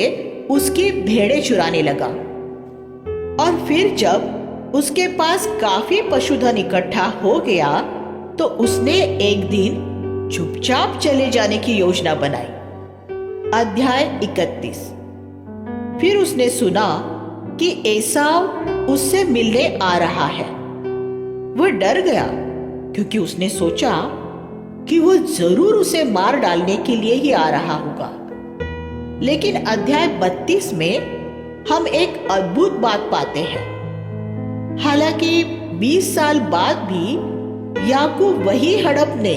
उसकी भेड़ें चुराने लगा। और फिर जब उसके पास काफी पशुधन इकट्ठा हो गया तो उसने एक दिन चुपचाप चले जाने की योजना बनाई। अध्याय 31। फिर उसने सुना कि एसाव उससे मिलने आ रहा है। वह डर गया क्योंकि उसने सोचा कि वह जरूर उसे मार डालने के लिए ही आ रहा होगा। लेकिन अध्याय 32 में हम एक अद्भुत बात पाते हैं। हालांकि 20 साल बाद भी याकूब वही हड़पने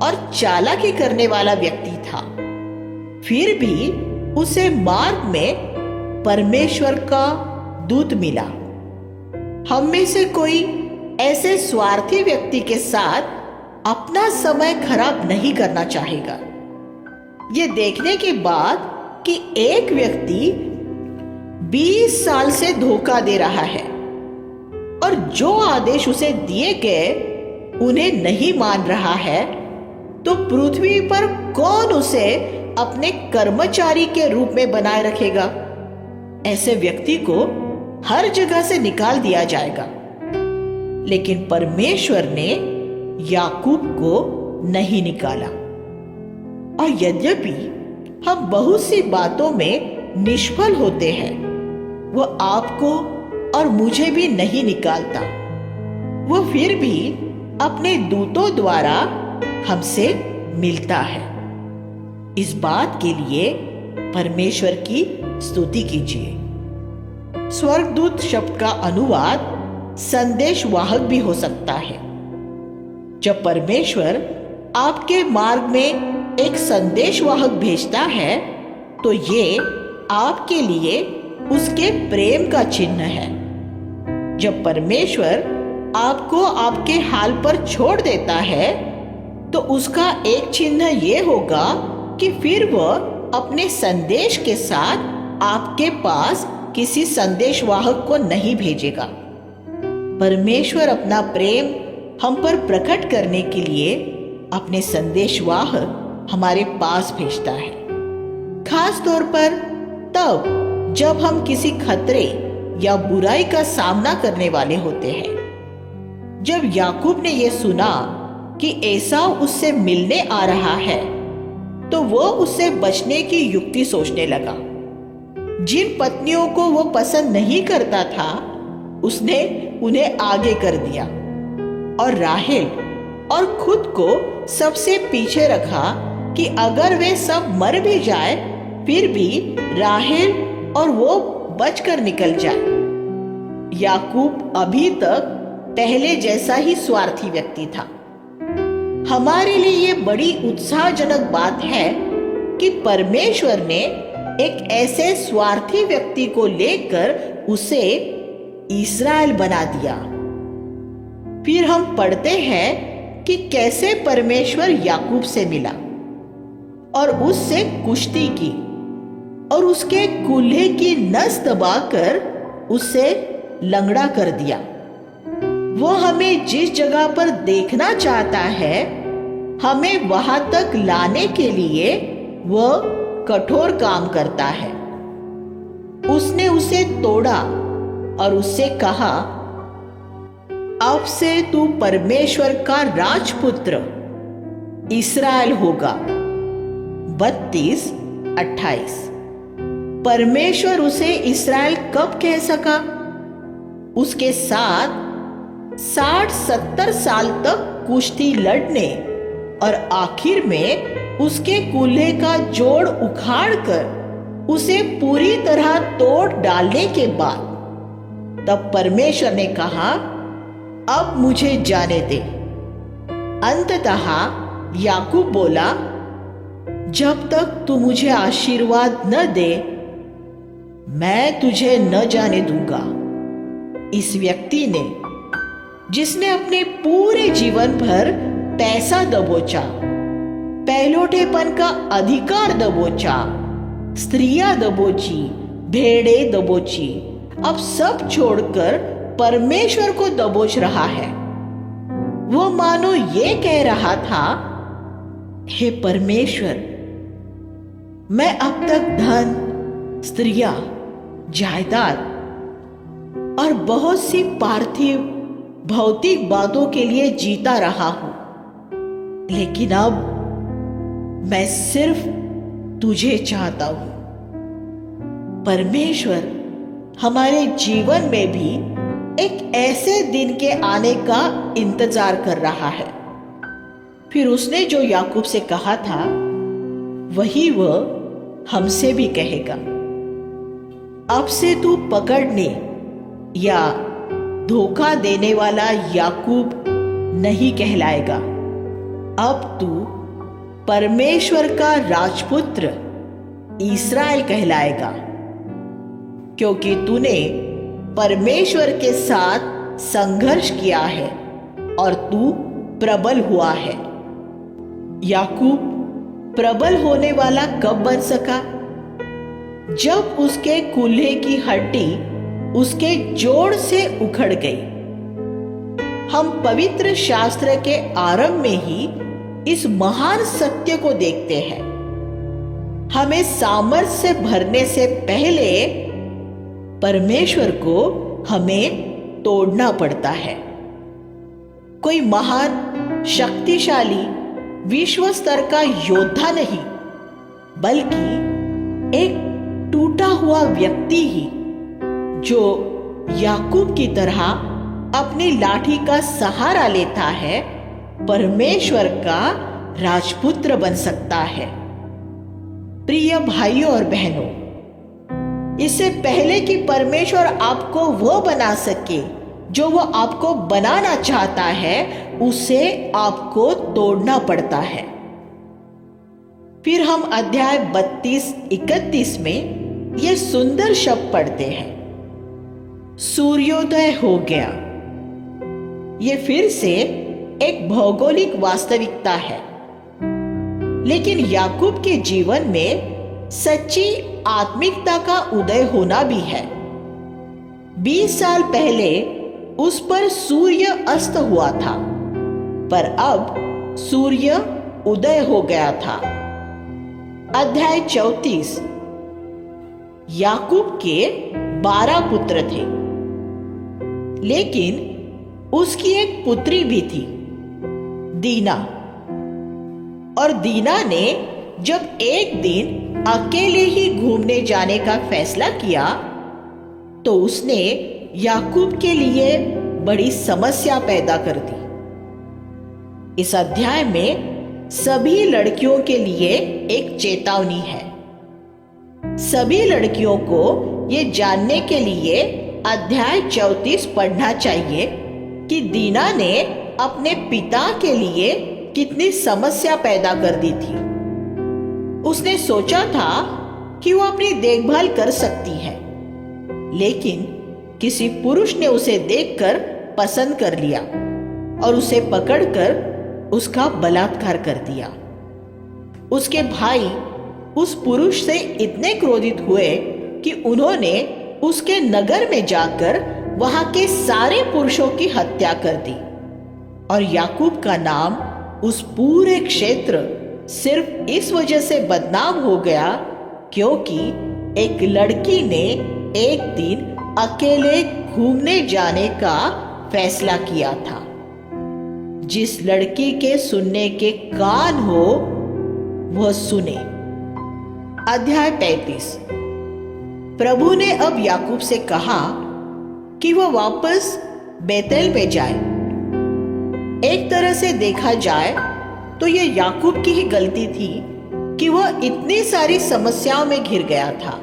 और चालाकी करने वाला व्यक्ति था, फिर भी उसे मार्ग में परमेश्वर का दूत मिला। हम में से कोई ऐसे स्वार्थी व्यक्ति के साथ अपना समय खराब नहीं करना चाहेगा। ये देखने के बाद कि एक व्यक्ति 20 साल से धोखा दे रहा है और जो आदेश उसे दिए गए उन्हें नहीं मान रहा है, तो पृथ्वी पर कौन उसे अपने कर्मचारी के रूप में बनाए रखेगा? ऐसे व्यक्ति को हर जगह से निकाल दिया जाएगा। लेकिन परमेश्वर ने याकूब को नहीं निकाला। और यद्यपि हम बहुत सी बातों में निष्फल होते हैं, वह आपको और मुझे भी नहीं निकालता। वह फिर भी अपने दूतों द्वारा हमसे मिलता है। इस बात के लिए परमेश्वर की स्तुति कीजिए। स्वर्गदूत शब्द का अनुवाद संदेश वाहक भी हो सकता है। जब परमेश्वर आपके मार्ग में एक संदेश वाहक भेजता है तो ये आपके लिए उसके प्रेम का चिन्ह है। जब परमेश्वर आपको आपके हाल पर छोड़ देता है तो उसका एक चिन्ह ये होगा कि फिर वह अपने संदेश के साथ आपके पास किसी संदेशवाहक को नहीं भेजेगा। परमेश्वर अपना प्रेम हम पर प्रकट करने के लिए अपने संदेशवाहक हमारे पास भेजता है, खास तौर पर तब जब हम किसी खतरे या बुराई का सामना करने वाले होते हैं। जब याकूब ने यह सुना कि एसाव उससे मिलने आ रहा है, तो वो उससे बचने की युक्ति सोचने लगा। जिन पत्नियों को वो पसंद नहीं करता था, उसने उन्हें आगे कर दिया और राहेल और खुद को सबसे पीछे रखा कि अगर वे सब मर भी जाए, फिर भी राहेल और वो बचकर निकल जाए। याकूब अभी तक पहले जैसा ही स्वार्थी व्यक्ति था। हमारे लिए ये बड़ी उत्साहजनक बात है कि परमेश्वर ने एक ऐसे स्वार्थी व्यक्ति को लेकर उसे इस्राएल बना दिया। फिर हम पढ़ते हैं कि कैसे परमेश्वर याकूब से मिला और उससे कुश्ती की और उसके कूल्हे की नस दबाकर उसे लंगड़ा कर दिया। वो हमें जिस जगह पर देखना चाहता है, हमें वहां तक लाने के लिए वह कठोर काम करता है। उसने उसे तोड़ा और उससे कहा, अब से तू परमेश्वर का राजपुत्र इस्राएल होगा। 32:28। परमेश्वर उसे इस्राएल कब कह सका? उसके साथ 60-70 साल तक कुश्ती लड़ने और आखिर में उसके कूल्हे का जोड़ उखाड़कर उसे पूरी तरह तोड़ डालने के बाद तब परमेश्वर ने कहा, अब मुझे जाने दे। अंततः याकूब बोला, जब तक तू मुझे आशीर्वाद न दे, मैं तुझे न जाने दूंगा। इस व्यक्ति ने, जिसने अपने पूरे जीवन भर पैसा दबोचा, पहलौठेपन का अधिकार दबोचा, स्त्रियां दबोची, भेड़े दबोची, अब सब छोड़कर परमेश्वर को दबोच रहा है। वो मानो ये कह रहा था, हे परमेश्वर, मैं अब तक धन, स्त्रियां, जायदाद और बहुत सी पार्थिव भौतिक बातों के लिए जीता रहा हूं, लेकिन अब मैं सिर्फ तुझे चाहता हूं। परमेश्वर हमारे जीवन में भी एक ऐसे दिन के आने का इंतजार कर रहा है। फिर उसने जो याकूब से कहा था, वही वह हमसे भी कहेगा। अब से तू पकड़ने या धोखा देने वाला याकूब नहीं कहलाएगा। अब तू परमेश्वर का राजपुत्र इस्राएल कहलाएगा, क्योंकि तूने परमेश्वर के साथ संघर्ष किया है और तू प्रबल हुआ है। याकूब प्रबल होने वाला कब बन सका? जब उसके कूल्हे की हड्डी उसके जोड़ से उखड़ गई। हम पवित्र शास्त्र के आरंभ में ही इस महान सत्य को देखते हैं। हमें सामर्थ से भरने से पहले परमेश्वर को हमें तोड़ना पड़ता है। कोई महान, शक्तिशाली, विश्व स्तर का योद्धा नहीं, बल्कि एक टूटा हुआ व्यक्ति ही, जो याकूब की तरह अपनी लाठी का सहारा लेता है, परमेश्वर का राजपुत्र बन सकता है। प्रिय भाइयों और बहनों, इससे पहले कि परमेश्वर आपको वो बना सके जो वो आपको बनाना चाहता है, उसे आपको तोड़ना पड़ता है। फिर हम अध्याय 32-31 में ये सुंदर शब्द पढ़ते हैं, सूर्योदय हो गया। ये फिर से एक भौगोलिक वास्तविकता है, लेकिन याकूब के जीवन में सच्ची आत्मिकता का उदय होना भी है। 20 साल पहले उस पर सूर्य अस्त हुआ था, पर अब सूर्य उदय हो गया था। अध्याय 34। याकूब के 12 पुत्र थे, लेकिन उसकी एक पुत्री भी थी, दीना। और दीना ने जब एक दिन अकेले ही घूमने जाने का फैसला किया तो उसने याकूब के लिए बड़ी समस्या पैदा कर दी। इस अध्याय में सभी लड़कियों के लिए एक चेतावनी है। सभी लड़कियों को ये जानने के लिए अध्याय 34 पढ़ना चाहिए कि दीना ने अपने पिता के लिए कितनी समस्या पैदा कर दी थी। उसने सोचा था कि वो अपनी देखभाल कर सकती है, लेकिन किसी पुरुष ने उसे देखकर पसंद कर लिया और उसे पकड़कर उसका बलात्कार कर दिया। उसके भाई उस पुरुष से इतने क्रोधित हुए कि उन्होंने उसके नगर में जाकर वहां के सारे पुरुषों की हत्या कर दी। और याकूब का नाम उस पूरे क्षेत्र सिर्फ इस वजह से बदनाम हो गया क्योंकि एक लड़की ने एक दिन अकेले घूमने जाने का फैसला किया था। जिस लड़की के सुनने के कान हो वह सुने। अध्याय 35। प्रभु ने अब याकूब से कहा कि वह वापस बेतेल में जाए। एक तरह से देखा जाए तो यह याकूब की ही गलती थी कि वह इतनी सारी समस्याओं में घिर गया था।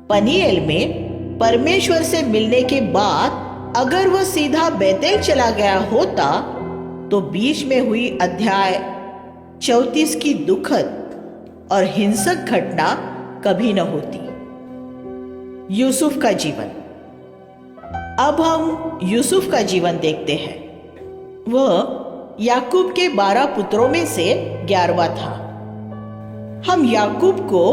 पनीएल में परमेश्वर से मिलने के बाद अगर वह सीधा बेतेल चला गया होता तो बीच में हुई अध्याय 34 की दुखद और हिंसक घटना कभी न होती। यूसुफ का जीवन। अब हम यूसुफ का जीवन देखते हैं। वह याकूब के 12 पुत्रों में से 11वां था। हम याकूब को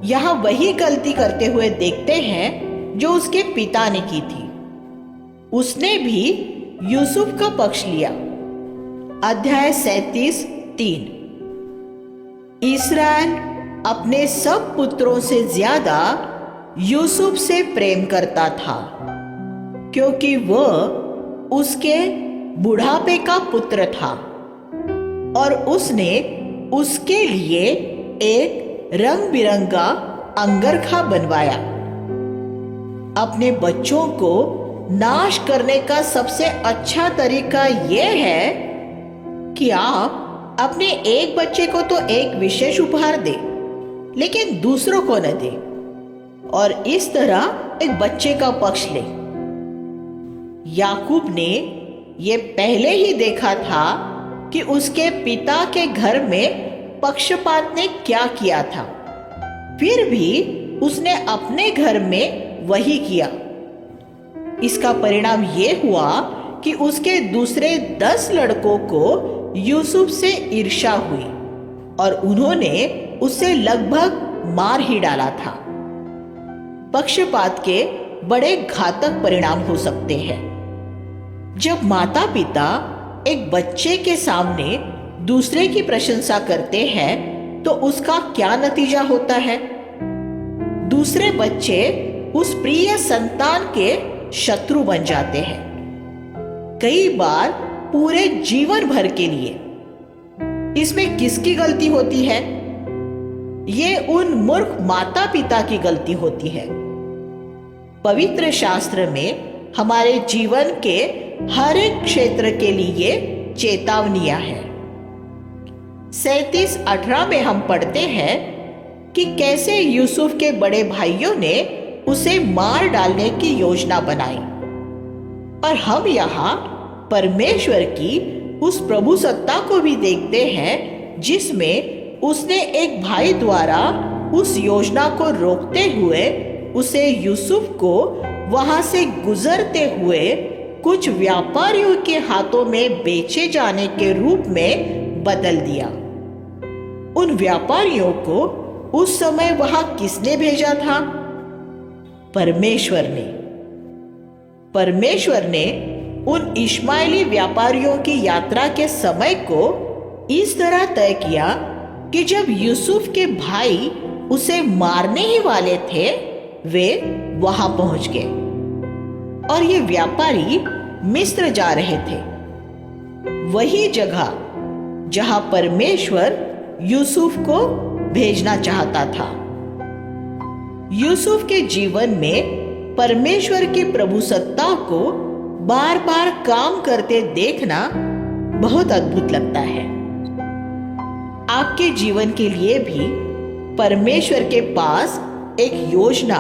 यहां वही गलती करते हुए देखते हैं जो उसके पिता ने की थी। उसने भी यूसुफ का पक्ष लिया। अध्याय 37:3। इस्राएल अपने सब पुत्रों से ज्यादा यूसुफ से प्रेम करता था क्योंकि वह उसके बुढ़ापे का पुत्र था और उसने उसके लिए एक रंग बिरंगा अंगरखा बनवाया। अपने बच्चों को नाश करने का सबसे अच्छा तरीका यह है कि आप अपने एक बच्चे को तो एक विशेष उपहार दे, लेकिन दूसरों को न दे और इस तरह एक बच्चे का पक्ष ले। याकूब ने यह पहले ही देखा था कि उसके पिता के घर में पक्षपात ने क्या किया था, फिर भी उसने अपने घर में वही किया। इसका परिणाम यह हुआ कि उसके दूसरे 10 लड़कों को यूसुफ से ईर्ष्या हुई और उन्होंने उसे लगभग मार ही डाला था। पक्षपात के बड़े घातक परिणाम हो सकते हैं। जब माता पिता एक बच्चे के सामने दूसरे की प्रशंसा करते हैं तो उसका क्या नतीजा होता है? दूसरे बच्चे उस प्रिय संतान के शत्रु बन जाते हैं, कई बार पूरे जीवन भर के लिए। इसमें किसकी गलती होती है? ये उन मूर्ख माता पिता की गलती होती है। पवित्र शास्त्र में हमारे जीवन के हर एक क्षेत्र के लिए चेतावनियां हैं। 37:18 में हम पढ़ते हैं कि कैसे यूसुफ के बड़े भाइयों ने उसे मार डालने की योजना बनाई। और हम यहाँ परमेश्वर की उस प्रभु सत्ता को भी देखते हैं जिसमें उसने एक भाई द्वारा उस योजना को रोकते हुए उसे यूसुफ को वहां से गुजरते हुए कुछ व्यापारियों के हाथों में बेचे जाने के रूप में बदल दिया। उन व्यापारियों को उस समय वहां किसने भेजा था? परमेश्वर ने उन इश्माइली व्यापारियों की यात्रा के समय को इस तरह तय किया कि जब यूसुफ के भाई उसे मारने ही वाले थे वे वहां पहुंच गए और ये व्यापारी मिस्र जा रहे थे, वही जगह जहां परमेश्वर यूसुफ को भेजना चाहता था। यूसुफ के जीवन में परमेश्वर की प्रभुसत्ता को बार बार काम करते देखना बहुत अद्भुत लगता है। आपके जीवन के लिए भी परमेश्वर के पास एक योजना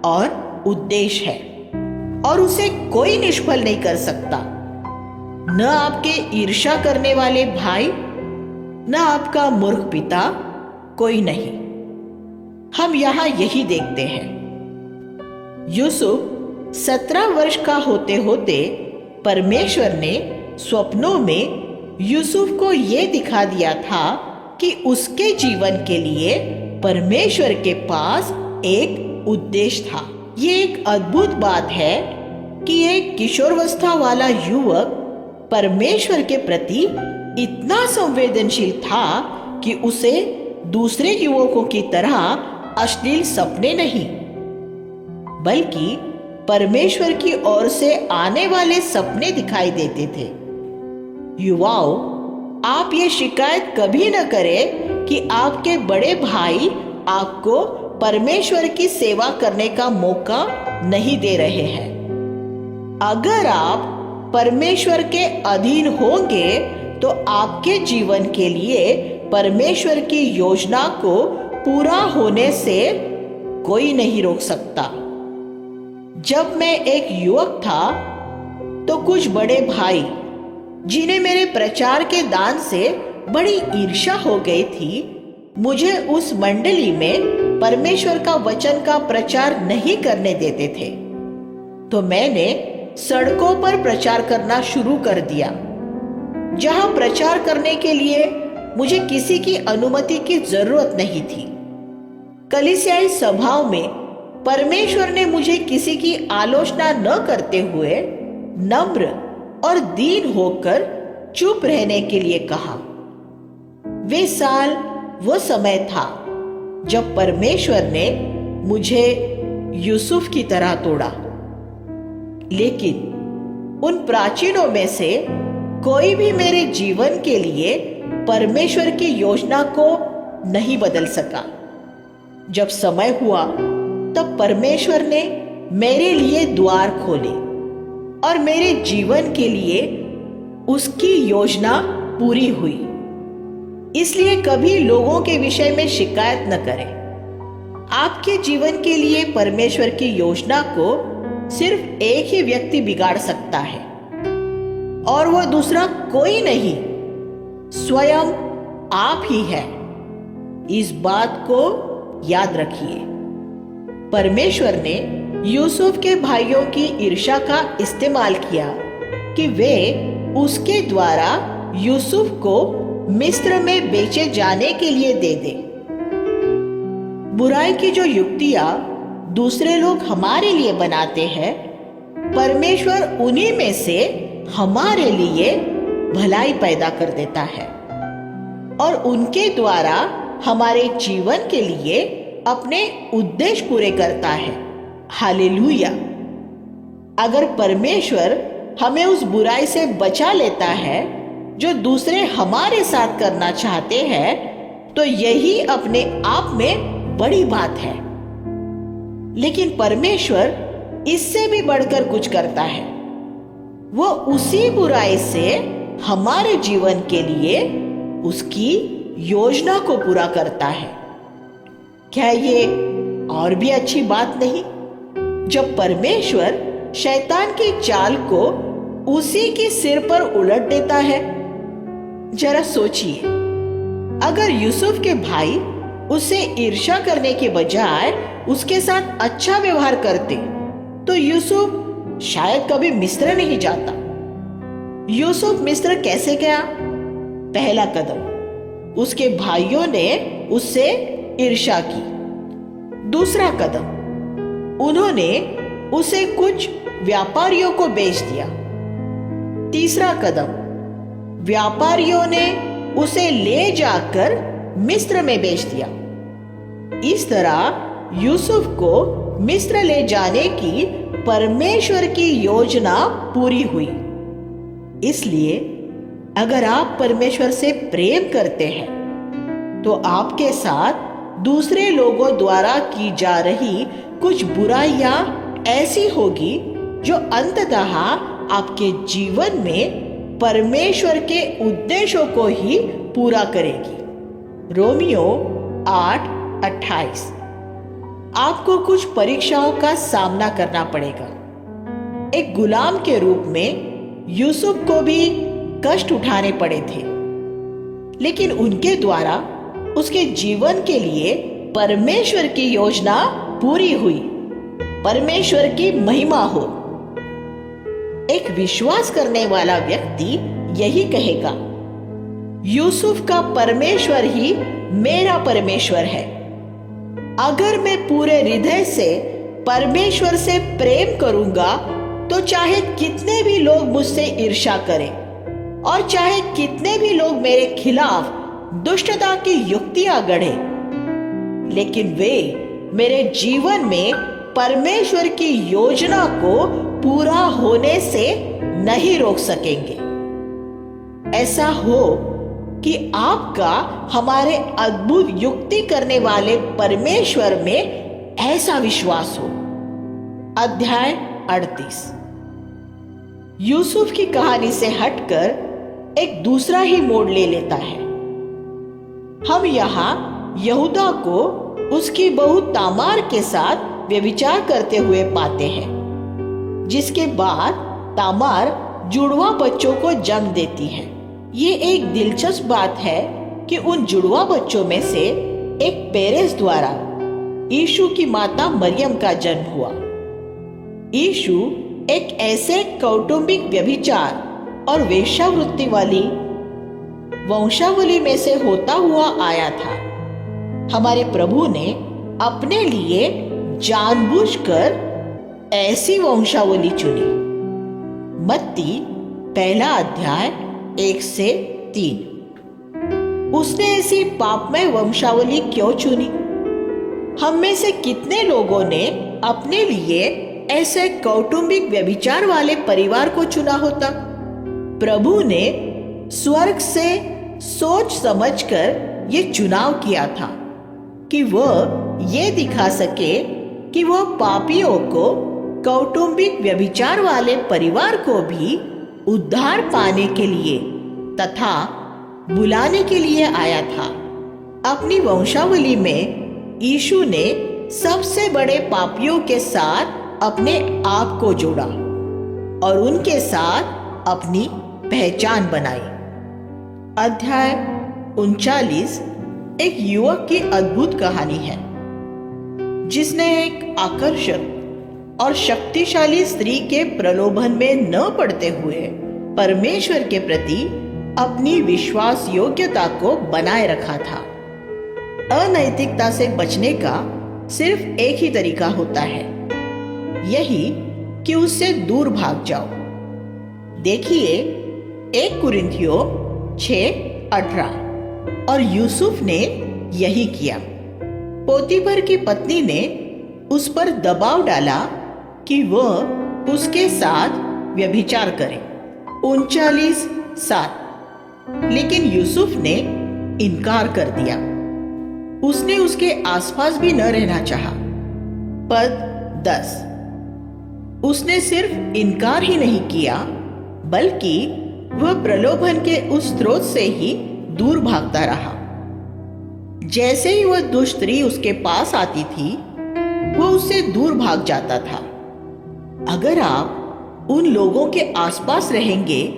और उद्देश्य है और उसे कोई निष्फल नहीं कर सकता। न आपके ईर्ष्या करने वाले भाई, न आपका मूर्ख पिता, कोई नहीं। हम यहां यही देखते हैं। यूसुफ 17 वर्ष का होते होते परमेश्वर ने स्वप्नों में यूसुफ को यह दिखा दिया था कि उसके जीवन के लिए परमेश्वर के पास एक उद्देश्य था। ये एक अद्भुत बात है कि एक किशोरावस्था वाला युवक परमेश्वर के प्रति इतना संवेदनशील था कि उसे दूसरे युवकों की तरह अश्लील सपने नहीं, बल्कि परमेश्वर की ओर से आने वाले सपने दिखाई देते थे। युवाओं, आप ये शिकायत कभी न करें कि आपके बड़े भाई आपको परमेश्वर की सेवा करने का मौका नहीं दे रहे हैं। अगर आप परमेश्वर के अधीन होंगे तो आपके जीवन के लिए परमेश्वर की योजना को पूरा होने से कोई नहीं रोक सकता। जब मैं एक युवक था तो कुछ बड़े भाई, जिन्हें मेरे प्रचार के दान से बड़ी ईर्ष्या हो गई थी, मुझे उस मंडली में परमेश्वर का वचन का प्रचार नहीं करने देते थे। तो मैंने सड़कों पर प्रचार करना शुरू कर दिया, जहां प्रचार करने के लिए मुझे किसी की अनुमति की जरूरत नहीं थी। कलीसियाई सभाओं में परमेश्वर ने मुझे किसी की आलोचना न करते हुए नम्र और दीन होकर चुप रहने के लिए कहा। वे साल, वो समय था जब परमेश्वर ने मुझे यूसुफ की तरह तोड़ा। लेकिन उन प्राचीनों में से कोई भी मेरे जीवन के लिए परमेश्वर की योजना को नहीं बदल सका। जब समय हुआ तब परमेश्वर ने मेरे लिए द्वार खोले और मेरे जीवन के लिए उसकी योजना पूरी हुई। इसलिए कभी लोगों के विषय में शिकायत न करें। आपके जीवन के लिए परमेश्वर की योजना को सिर्फ एक ही व्यक्ति बिगाड़ सकता है और वह दूसरा कोई नहीं, स्वयं आप ही है। इस बात को याद रखिए। परमेश्वर ने यूसुफ के भाइयों की ईर्ष्या का इस्तेमाल किया कि वे उसके द्वारा यूसुफ को मिस्र में बेचे जाने के लिए दे दे। बुराई की जो युक्तियां दूसरे लोग हमारे लिए बनाते हैं, परमेश्वर उन्हीं में से हमारे लिए भलाई पैदा कर देता है और उनके द्वारा हमारे जीवन के लिए अपने उद्देश्य पूरे करता है। हालेलुया। अगर परमेश्वर हमें उस बुराई से बचा लेता है जो दूसरे हमारे साथ करना चाहते हैं, तो यही अपने आप में बड़ी बात है। लेकिन परमेश्वर इससे भी बढ़कर कुछ करता है। वो उसी बुराई से हमारे जीवन के लिए उसकी योजना को पूरा करता है। क्या ये और भी अच्छी बात नहीं? जब परमेश्वर शैतान की चाल को उसी के सिर पर उलट देता है। जरा सोचिए, अगर यूसुफ के भाई उसे ईर्ष्या करने के बजाय उसके साथ अच्छा व्यवहार करते तो यूसुफ शायद कभी मिस्र नहीं जाता। यूसुफ मिस्र कैसे गया? पहला कदम, उसके भाइयों ने उससे ईर्ष्या की। दूसरा कदम, उन्होंने उसे कुछ व्यापारियों को बेच दिया। तीसरा कदम, व्यापारियों ने उसे ले जाकर मिस्र में बेच दिया। इस तरह यूसुफ को मिस्र ले जाने की परमेश्वर की योजना पूरी हुई। इसलिए अगर आप परमेश्वर से प्रेम करते हैं तो आपके साथ दूसरे लोगों द्वारा की जा रही कुछ बुराइयां ऐसी होगी जो अंततः आपके जीवन में परमेश्वर के उद्देश्यों को ही पूरा करेगी। रोमियो 8:28। आपको कुछ परीक्षाओं का सामना करना पड़ेगा। एक गुलाम के रूप में यूसुफ को भी कष्ट उठाने पड़े थे, लेकिन उनके द्वारा उसके जीवन के लिए परमेश्वर की योजना पूरी हुई। परमेश्वर की महिमा हो। एक विश्वास करने वाला व्यक्ति यही कहेगा, यूसुफ का परमेश्वर ही मेरा परमेश्वर है। अगर मैं पूरे हृदय से परमेश्वर से प्रेम करूंगा तो चाहे कितने भी लोग मुझसे ईर्ष्या करें और चाहे कितने भी लोग मेरे खिलाफ दुष्टता की युक्तियां गढ़े, लेकिन वे मेरे जीवन में परमेश्वर की योजना को पूरा होने से नहीं रोक सकेंगे। ऐसा हो कि आपका हमारे अद्भुत युक्ति करने वाले परमेश्वर में ऐसा विश्वास हो। अध्याय 38। यूसुफ की कहानी से हटकर एक दूसरा ही मोड़ ले लेता है। हम यहाँ यहूदा को उसकी बहू तामार के साथ व्यभिचार करते हुए पाते हैं, जिसके बाद तामार जुड़वा बच्चों को जन्म देती है। ये एक दिलचस्प बात है कि उन जुड़वा बच्चों में से एक पेरेस द्वारा यीशु की माता मरियम का जन्म हुआ। यीशु एक ऐसे कौटुंबिक व्यभिचार और वेश्यावृत्ति वाली वंशावली में से होता हुआ आया था। हमारे प्रभु ने अपने लिए जानबूझकर ऐसी वंशावली चुनी। मत्ती 1:1-3। उसने ऐसी पापमय वंशावली क्यों चुनी? हम में से कितने लोगों ने अपने लिए ऐसे कौटुंबिक व्यभिचार वाले परिवार को चुना होता? प्रभु ने स्वर्ग से सोच समझकर ये चुनाव किया था कि वह ये दिखा सके कि वह पापियों को, कौटुंबिक व्यभिचार वाले परिवार को भी उद्धार पाने के लिए तथा बुलाने के लिए आया था। अपनी वंशावली में यीशु ने सबसे बड़े पापियों के साथ अपने आप को जोड़ा और उनके साथ अपनी पहचान बनाई। अध्याय 39 एक युवक की अद्भुत कहानी है, जिसने एक आकर्षक और शक्तिशाली स्त्री के प्रलोभन में न पड़ते हुए परमेश्वर के प्रति अपनी विश्वास योग्यता को बनाए रखा था। अनैतिकता से बचने का सिर्फ एक ही तरीका होता है, यही कि उससे दूर भाग जाओ। देखिए 1 कुरिन्थियों 6:18। और यूसुफ ने यही किया। पोतीफर की पत्नी ने उस पर दबाव डाला कि वह उसके साथ व्यभिचार करे। 39:7। लेकिन यूसुफ ने इनकार कर दिया। उसने उसके आसपास भी न रहना चाहा। पद 10। उसने सिर्फ इनकार ही नहीं किया, बल्कि वह प्रलोभन के उस स्रोत से ही दूर भागता रहा। जैसे ही वह दुष्ट स्त्री उसके पास आती थी, वह उससे दूर भाग जाता था। अगर आप उन लोगों के आसपास रहेंगे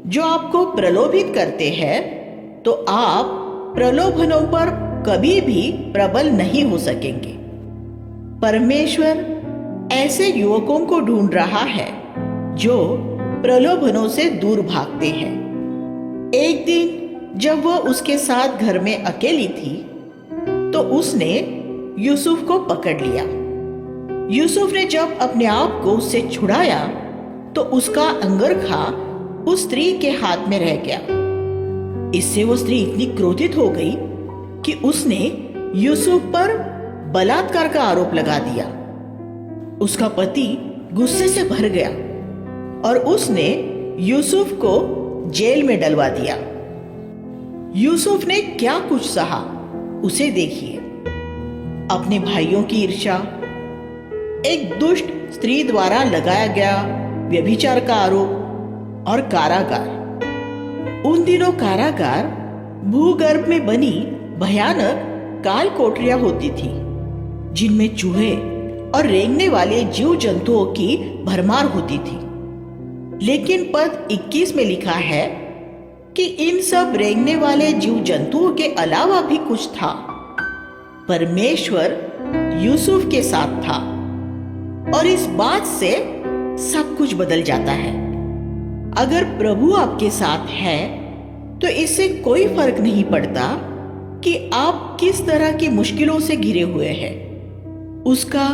जो आपको प्रलोभित करते हैं, तो आप प्रलोभनों पर कभी भी प्रबल नहीं हो सकेंगे। परमेश्वर ऐसे युवकों को ढूंढ रहा है जो प्रलोभनों से दूर भागते हैं। एक दिन जब वह उसके साथ घर में अकेली थी, तो उसने यूसुफ को पकड़ लिया। यूसुफ ने जब अपने आप को उससे छुड़ाया, तो उसका अंगरखा उस स्त्री के हाथ में रह गया। इससे वो स्त्री इतनी क्रोधित हो गई कि उसने यूसुफ पर बलात्कार का आरोप लगा दिया। उसका पति गुस्से से भर गया और उसने यूसुफ को जेल में डलवा दिया। यूसुफ ने क्या कुछ सहा उसे देखिए। अपने भाइयों की ईर्ष्या, एक दुष्ट स्त्री द्वारा लगाया गया व्यभिचार का आरोप और कारागार। उन दिनों कारागार भूगर्भ में बनी भयानक काल कोठरियां होती थी, जिनमें चूहे और रेंगने वाले जीव जंतुओं की भरमार होती थी। लेकिन पद 21 में लिखा है कि इन सब रेंगने वाले जीव जंतुओं के अलावा भी कुछ था। परमेश्वर यूसुफ के साथ था और इस बात से सब कुछ बदल जाता है। अगर प्रभु आपके साथ है तो इससे कोई फर्क नहीं पड़ता कि आप किस तरह की मुश्किलों से घिरे हुए हैं। उसका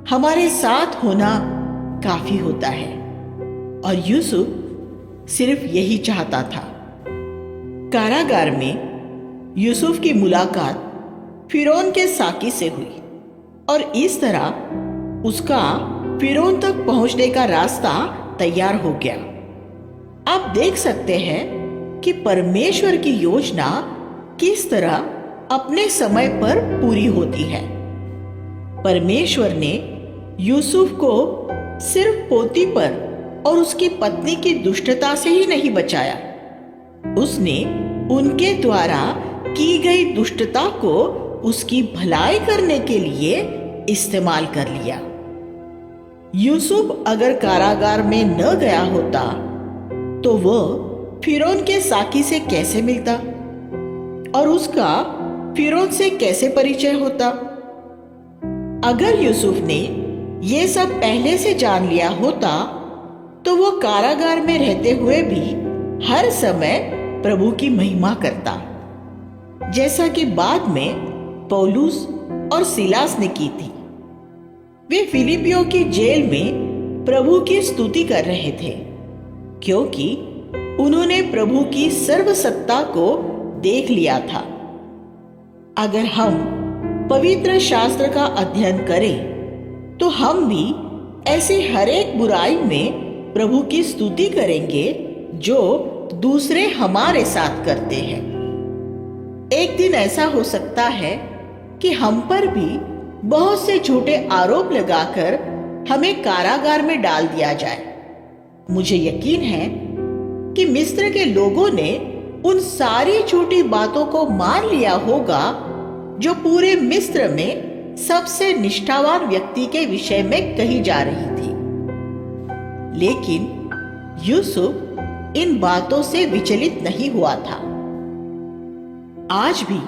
हमारे साथ होना काफी होता है। और यूसुफ सिर्फ यही चाहता था। कारागार में यूसुफ की मुलाकात फिरौन के साकी से हुई और इस तरह उसका फिरौन तक पहुंचने का रास्ता तैयार हो गया। आप देख सकते हैं कि परमेश्वर की योजना किस तरह अपने समय पर पूरी होती है। परमेश्वर ने यूसुफ को सिर्फ पोतीफर और उसकी पत्नी की दुष्टता से ही नहीं बचाया, उसने उनके द्वारा की गई दुष्टता को उसकी भलाई करने के लिए इस्तेमाल कर लिया। यूसुफ अगर कारागार में न गया होता तो वह फिरौन के साकी से कैसे मिलता और उसका फिरौन से कैसे परिचय होता। अगर यूसुफ ने यह सब पहले से जान लिया होता तो वो कारागार में रहते हुए भी हर समय प्रभु की महिमा करता, जैसा कि बाद में पौलुस और सिलास ने की थी। वे फिलिपियों की जेल में प्रभु की स्तुति कर रहे थे, क्योंकि उन्होंने प्रभु की सर्वसत्ता को देख लिया था। अगर हम पवित्र शास्त्र का अध्ययन करें तो हम भी ऐसे हर एक बुराई में प्रभु की स्तुति करेंगे जो दूसरे हमारे साथ करते हैं। एक दिन ऐसा हो सकता है कि हम पर भी बहुत से झूठे आरोप लगाकर हमें कारागार में डाल दिया जाए। मुझे यकीन है कि मिस्र के लोगों ने उन सारी झूठी बातों को मान लिया होगा जो पूरे मिस्र में सबसे निष्ठावान व्यक्ति के विषय में कही जा रही थी। लेकिन यूसुफ इन बातों से विचलित नहीं हुआ था। आज भी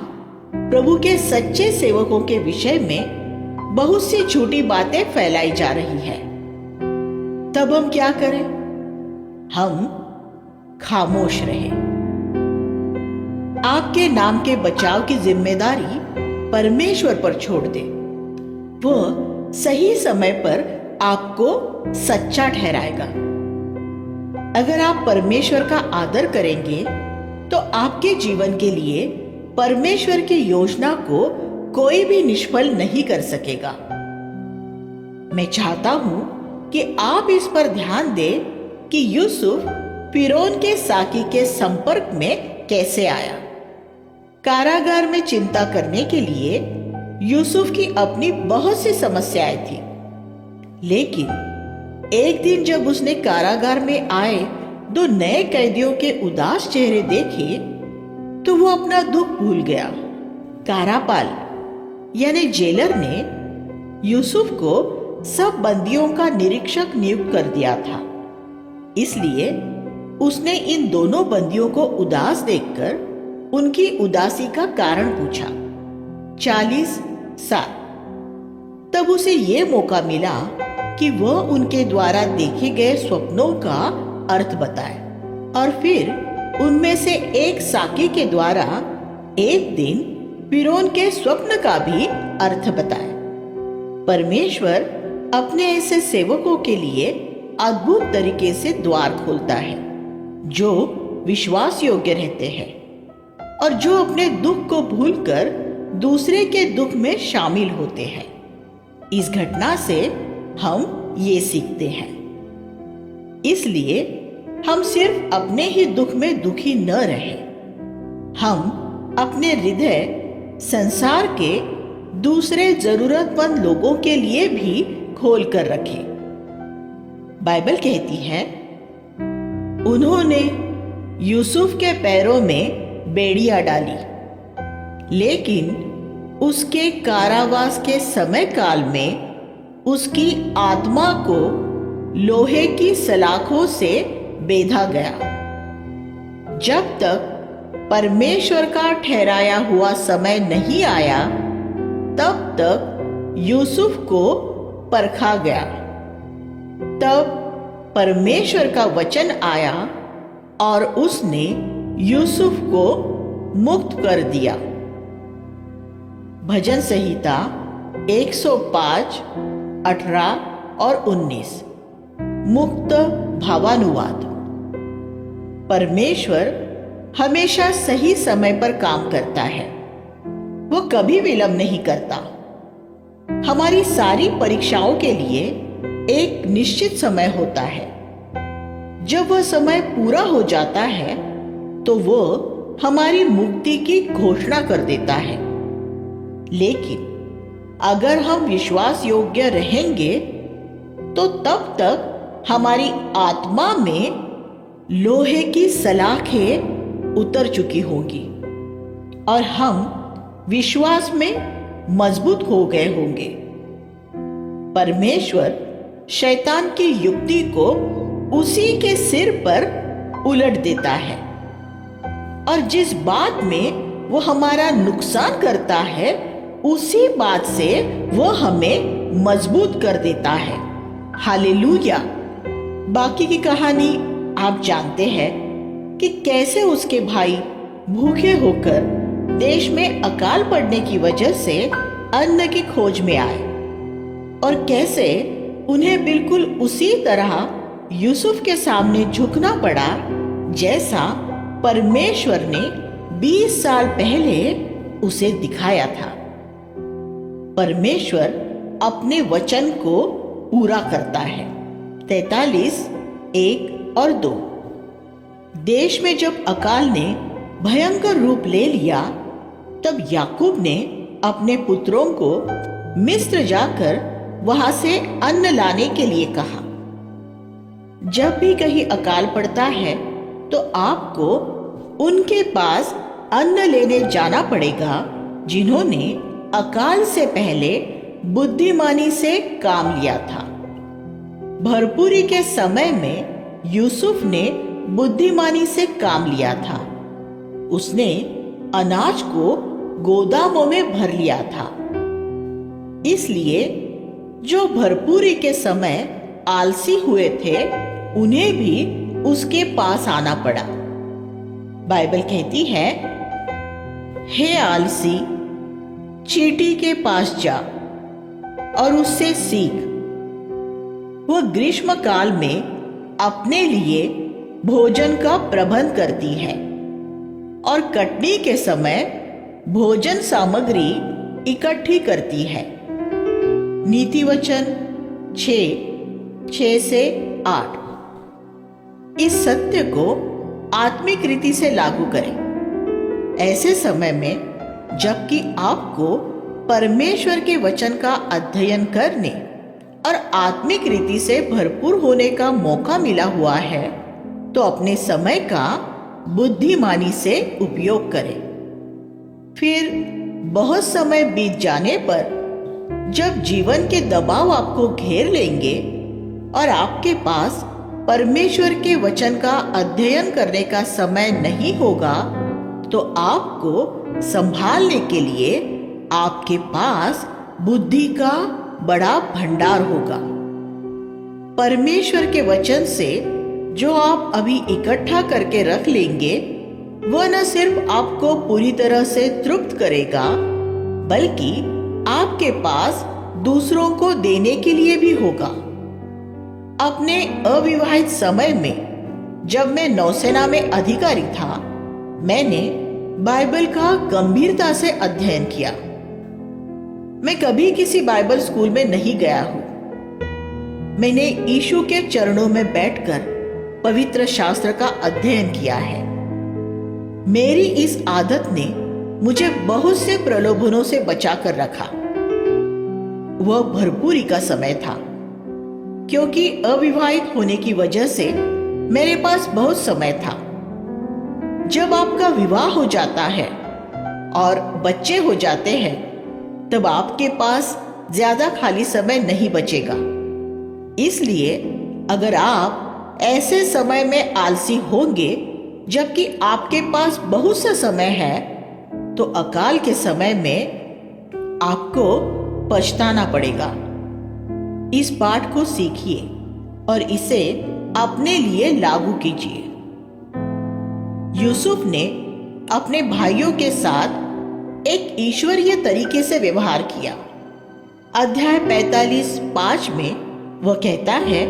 प्रभु के सच्चे सेवकों के विषय में बहुत सी झूठी बातें फैलाई जा रही है। तब हम क्या करें? हम खामोश रहें। आपके नाम के बचाव की जिम्मेदारी परमेश्वर पर छोड़ दें। वह सही समय पर आपको सच्चा ठहराएगा। अगर आप परमेश्वर का आदर करेंगे तो आपके जीवन के लिए परमेश्वर की योजना को कोई भी निष्फल नहीं कर सकेगा। मैं चाहता हूं कि आप इस पर ध्यान दें कि यूसुफ फिरौन के साकी के संपर्क में कैसे आया। कारागार में चिंता करने के लिए यूसुफ की अपनी बहुत सी समस्याएं थी, लेकिन एक दिन जब उसने कारागार में आए 2 नए कैदियों के उदास चेहरे देखे तो वो अपना दुख भूल गया। कारापाल यानी जेलर ने यूसुफ को सब बंदियों का निरीक्षक नियुक्त कर दिया था, इसलिए उसने इन दोनों बंदियों को उदास देखकर उनकी उदासी का कारण पूछा। 40 साल। तब उसे ये मौका मिला कि वह उनके द्वारा देखे गए स्वप्नों का अर्थ बताए और फिर उनमें से एक साकी के द्वारा एक दिन फिरौन के स्वप्न का भी अर्थ बताए। परमेश्वर अपने ऐसे सेवकों के लिए अद्भुत तरीके से द्वार खोलता है जो विश्वास योग्य रहते हैं और जो अपने दुख को भूलकर दूसरे के दुख में शामिल होते हैं। इस घटना से हम ये सीखते हैं। इसलिए हम सिर्फ अपने ही दुख में दुखी न रहें, हम अपने हृदय संसार के दूसरे जरूरतमंद लोगों के लिए भी खोल कर रखें। बाइबल कहती है, उन्होंने यूसुफ के पैरों में बेड़ियां डाली, लेकिन उसके कारावास के समय काल में उसकी आत्मा को लोहे की सलाखों से बेधा गया। जब तक परमेश्वर का ठहराया हुआ समय नहीं आया, तब तक यूसुफ को परखा गया। तब परमेश्वर का वचन आया और उसने यूसुफ को मुक्त कर दिया। भजन संहिता 105, 18 और 19 मुक्त भावानुवाद। परमेश्वर हमेशा सही समय पर काम करता है, वो कभी विलंब नहीं करता। हमारी सारी परीक्षाओं के लिए एक निश्चित समय होता है। जब वह समय पूरा हो जाता है तो वो हमारी मुक्ति की घोषणा कर देता है। लेकिन अगर हम विश्वास योग्य रहेंगे तो तब तक हमारी आत्मा में लोहे की सलाखें उतर चुकी होंगी और हम विश्वास में मजबूत हो गए होंगे। परमेश्वर शैतान की युक्ति को उसी के सिर पर उलट देता है और जिस बात में वो हमारा नुकसान करता है, उसी बात से वो हमें मजबूत कर देता है। हालेलुया। बाकी की कहानी आप जानते हैं कि कैसे उसके भाई भूखे होकर देश में अकाल पड़ने की वजह से अन्न की खोज में आए और कैसे उन्हें बिल्कुल उसी तरह यूसुफ के सामने झुकना पड़ा जैसा परमेश्वर ने 20 साल पहले उसे दिखाया था। परमेश्वर अपने वचन को पूरा करता है। 43, 1 और 2। देश में जब अकाल ने भयंकर रूप ले लिया, तब याकूब ने अपने पुत्रों को मिस्र जाकर वहां से अन्न लाने के लिए कहा। जब भी कहीं अकाल पड़ता है तो आपको उनके पास अन्न लेने जाना पड़ेगा जिन्होंने अकाल से पहले बुद्धिमानी से काम लिया था। भरपूरी के समय में यूसुफ ने बुद्धिमानी से काम लिया था। उसने अनाज को गोदामों में भर लिया था। इसलिए जो भरपूरी के समय आलसी हुए थे, उन्हें भी उसके पास आना पड़ा। बाइबल कहती है, हे आलसी, चींटी के पास जा और उससे सीख। वह ग्रीष्म काल में अपने लिए भोजन का प्रबंध करती है और कटनी के समय भोजन सामग्री इकट्ठी करती है। नीति वचन 6 से 8। इस सत्य को आत्मिक रीति से लागू करें। ऐसे समय में जबकि आपको परमेश्वर के वचन का अध्ययन करने और आत्मिक रीति से भरपूर होने का मौका मिला हुआ है, तो अपने समय का बुद्धिमानी से उपयोग करें। फिर बहुत समय बीत जाने पर जब जीवन के दबाव आपको घेर लेंगे और आपके पास परमेश्वर के वचन का अध्ययन करने का समय नहीं होगा, तो आपको संभालने के लिए आपके पास बुद्धि का बड़ा भंडार होगा। परमेश्वर के वचन से जो आप अभी इकट्ठा करके रख लेंगे, वह न सिर्फ आपको पूरी तरह से तृप्त करेगा, बल्कि आपके पास दूसरों को देने के लिए भी होगा। अपने अविवाहित समय में जब मैं नौसेना में अधिकारी था, मैंने बाइबल का गंभीरता से अध्ययन किया। मैं कभी किसी बाइबल स्कूल में नहीं गया हूं, मैंने यीशु के चरणों में बैठकर पवित्र शास्त्र का अध्ययन किया है। मेरी इस आदत ने मुझे बहुत से प्रलोभनों से बचाकर रखा। वह भरपूरी का समय था, क्योंकि अविवाहित होने की वजह से मेरे पास बहुत समय था। जब आपका विवाह हो जाता है और बच्चे हो जाते हैं, तब आपके पास ज्यादा खाली समय नहीं बचेगा। इसलिए अगर आप ऐसे समय में आलसी होंगे जबकि आपके पास बहुत सा समय है, तो अकाल के समय में आपको पछताना पड़ेगा। इस पाठ को सीखिए और इसे अपने लिए लागू कीजिए। यूसुफ ने अपने भाइयों के साथ एक ईश्वरीय तरीके से व्यवहार किया। अध्याय 45:5 में वह कहता है,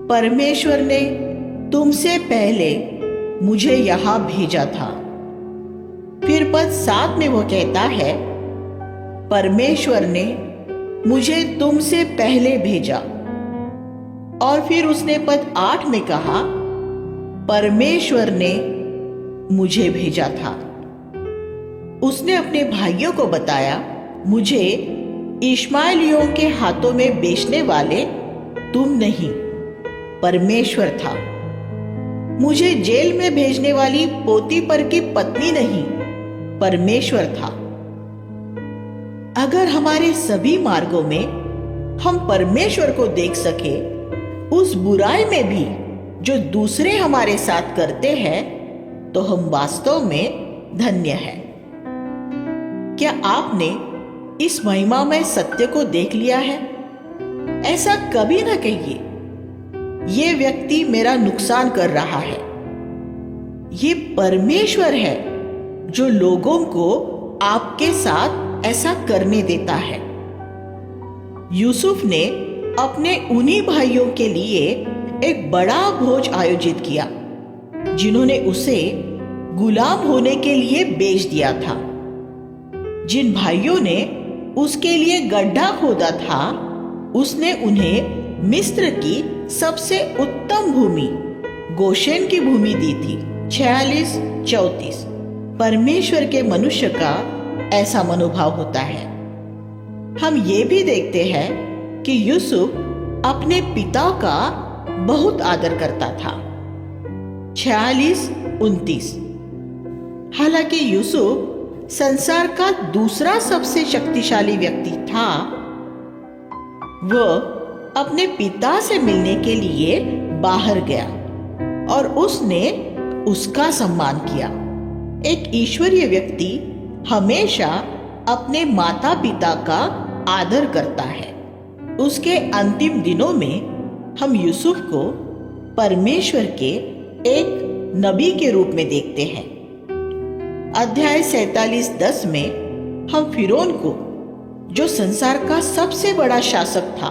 परमेश्वर ने तुमसे पहले मुझे यहां भेजा था। फिर पद 7 में वह कहता है, परमेश्वर ने मुझे तुमसे पहले भेजा। और फिर उसने पद 8 में कहा, परमेश्वर ने मुझे भेजा था। उसने अपने भाइयों को बताया, मुझे इश्माएलियों के हाथों में बेचने वाले तुम नहीं, परमेश्वर था। मुझे जेल में भेजने वाली पोतीपर की पत्नी नहीं, परमेश्वर था। अगर हमारे सभी मार्गों में हम परमेश्वर को देख सके, उस बुराई में भी जो दूसरे हमारे साथ करते हैं, तो हम वास्तव में धन्य हैं। क्या आपने इस महिमामय सत्य को देख लिया है? ऐसा कभी ना कहिए, ये व्यक्ति मेरा नुकसान कर रहा है। ये परमेश्वर है जो लोगों को आपके साथ ऐसा करने देता है। यूसुफ ने अपने उन्हीं भाइयों के लिए एक बड़ा भोज आयोजित किया, जिन्होंने उसे गुलाम होने के लिए बेच दिया था। जिन भाइयों ने उसके लिए गड्ढा खोदा था, उसने उन्हें मिस्र की सबसे उत्तम भूमि, गोशेन की भूमि दी थी। 46-34। परमेश्वर के मनुष्य का ऐसा मनोभाव होता है। हम ये भी देखते हैं कि यूसुफ अपने पिता का बहुत आदर करता था। 46-29। हालांकि यूसुफ संसार का दूसरा सबसे शक्तिशाली व्यक्ति था, वह अपने पिता से मिलने के लिए बाहर गया और उसने उसका सम्मान किया। एक ईश्वरीय व्यक्ति हमेशा अपने माता पिता का आदर करता है। उसके अंतिम दिनों में हम यूसुफ को परमेश्वर के एक नबी के रूप में देखते हैं। अध्याय 47:10 में हम फिरौन को, जो संसार का सबसे बड़ा शासक था,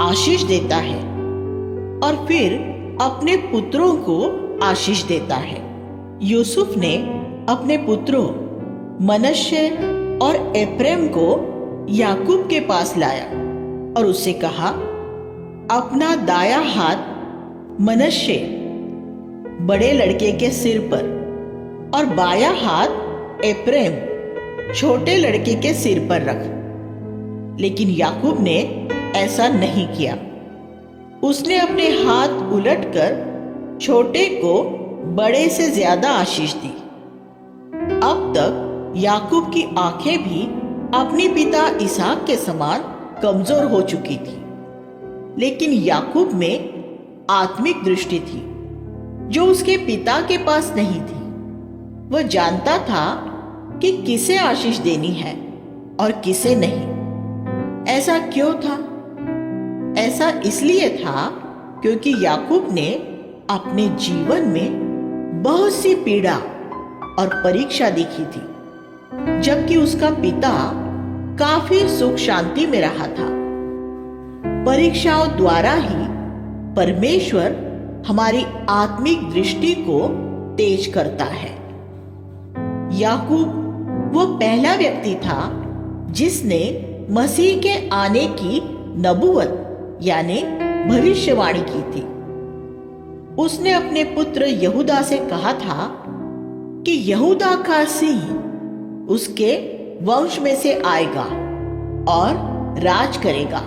आशीष देता है और फिर अपने पुत्रों को आशीष देता है। यूसुफ ने अपने पुत्रों मनश्शे और एफ्रेम को याकूब के पास लाया और उससे कहा, अपना दाया हाथ मनश्शे बड़े लड़के के सिर पर और बाया हाथ एफ्रेम छोटे लड़के के सिर पर रख। लेकिन याकूब ने ऐसा नहीं किया। उसने अपने हाथ उलटकर छोटे को बड़े से ज्यादा आशीष दी। अब तक याकूब की आंखें भी अपने पिता इसहाक के समान कमजोर हो चुकी थी, लेकिन याकूब में आत्मिक दृष्टि थी जो उसके पिता के पास नहीं थी। वह जानता था कि किसे आशीष देनी है और किसे नहीं। ऐसा क्यों था? ऐसा इसलिए था क्योंकि याकूब ने अपने जीवन में बहुत सी पीड़ा और परीक्षा देखी थी, जबकि उसका पिता काफी सुख शांति में रहा था। परीक्षाओं द्वारा ही परमेश्वर हमारी आत्मिक दृष्टि को तेज करता है। याकूब वो पहला व्यक्ति था जिसने मसीह के आने की नबूवत यानी भविष्यवाणी की थी। उसने अपने पुत्र यहूदा से कहा था कि यहूदा का सिंह उसके वंश में से आएगा और राज करेगा।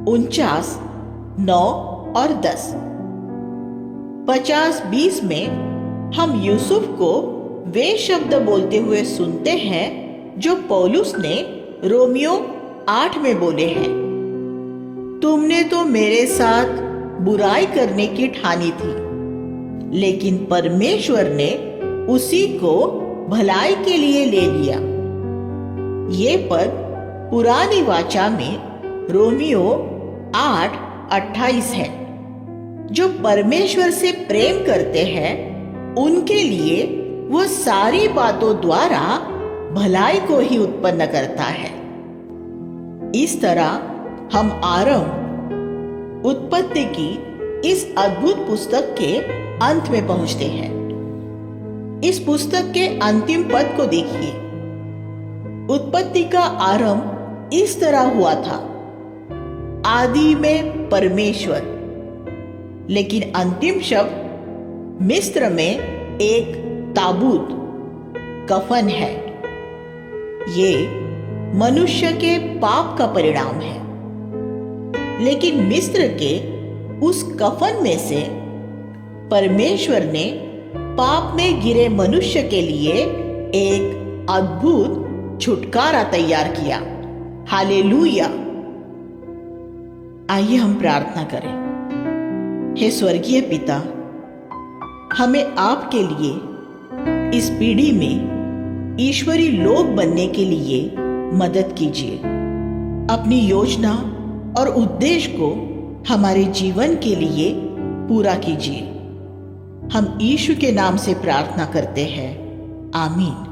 49, 9 और 10। 50-20 में हम यूसुफ को वे शब्द बोलते हुए सुनते हैं जो पौलुस ने रोमियो 8 में बोले हैं। तुमने तो मेरे साथ बुराई करने की ठानी थी, लेकिन परमेश्वर ने उसी को भलाई के लिए ले लिया। ये पद पुरानी वाचा में रोमियो 8:28 है। जो परमेश्वर से प्रेम करते हैं उनके लिए वो सारी बातों द्वारा भलाई को ही उत्पन्न करता है। इस तरह हम आरंभ उत्पत्ति की इस अद्भुत पुस्तक के अंत में पहुंचते हैं। इस पुस्तक के अंतिम पद को देखिए। उत्पत्ति का आरंभ इस तरह हुआ था, आदि में परमेश्वर। लेकिन अंतिम शब्द मिस्र में एक ताबूत, कफन है। ये मनुष्य के पाप का परिणाम है। लेकिन मिस्र के उस कफन में से परमेश्वर ने पाप में गिरे मनुष्य के लिए एक अद्भुत छुटकारा तैयार किया। हालेलुया। आइए हम प्रार्थना करें। हे स्वर्गीय पिता, हमें आपके लिए इस पीढ़ी में ईश्वरी लोग बनने के लिए मदद कीजिए। अपनी योजना और उद्देश्य को हमारे जीवन के लिए पूरा कीजिए। हम यीशु के नाम से प्रार्थना करते हैं, आमीन।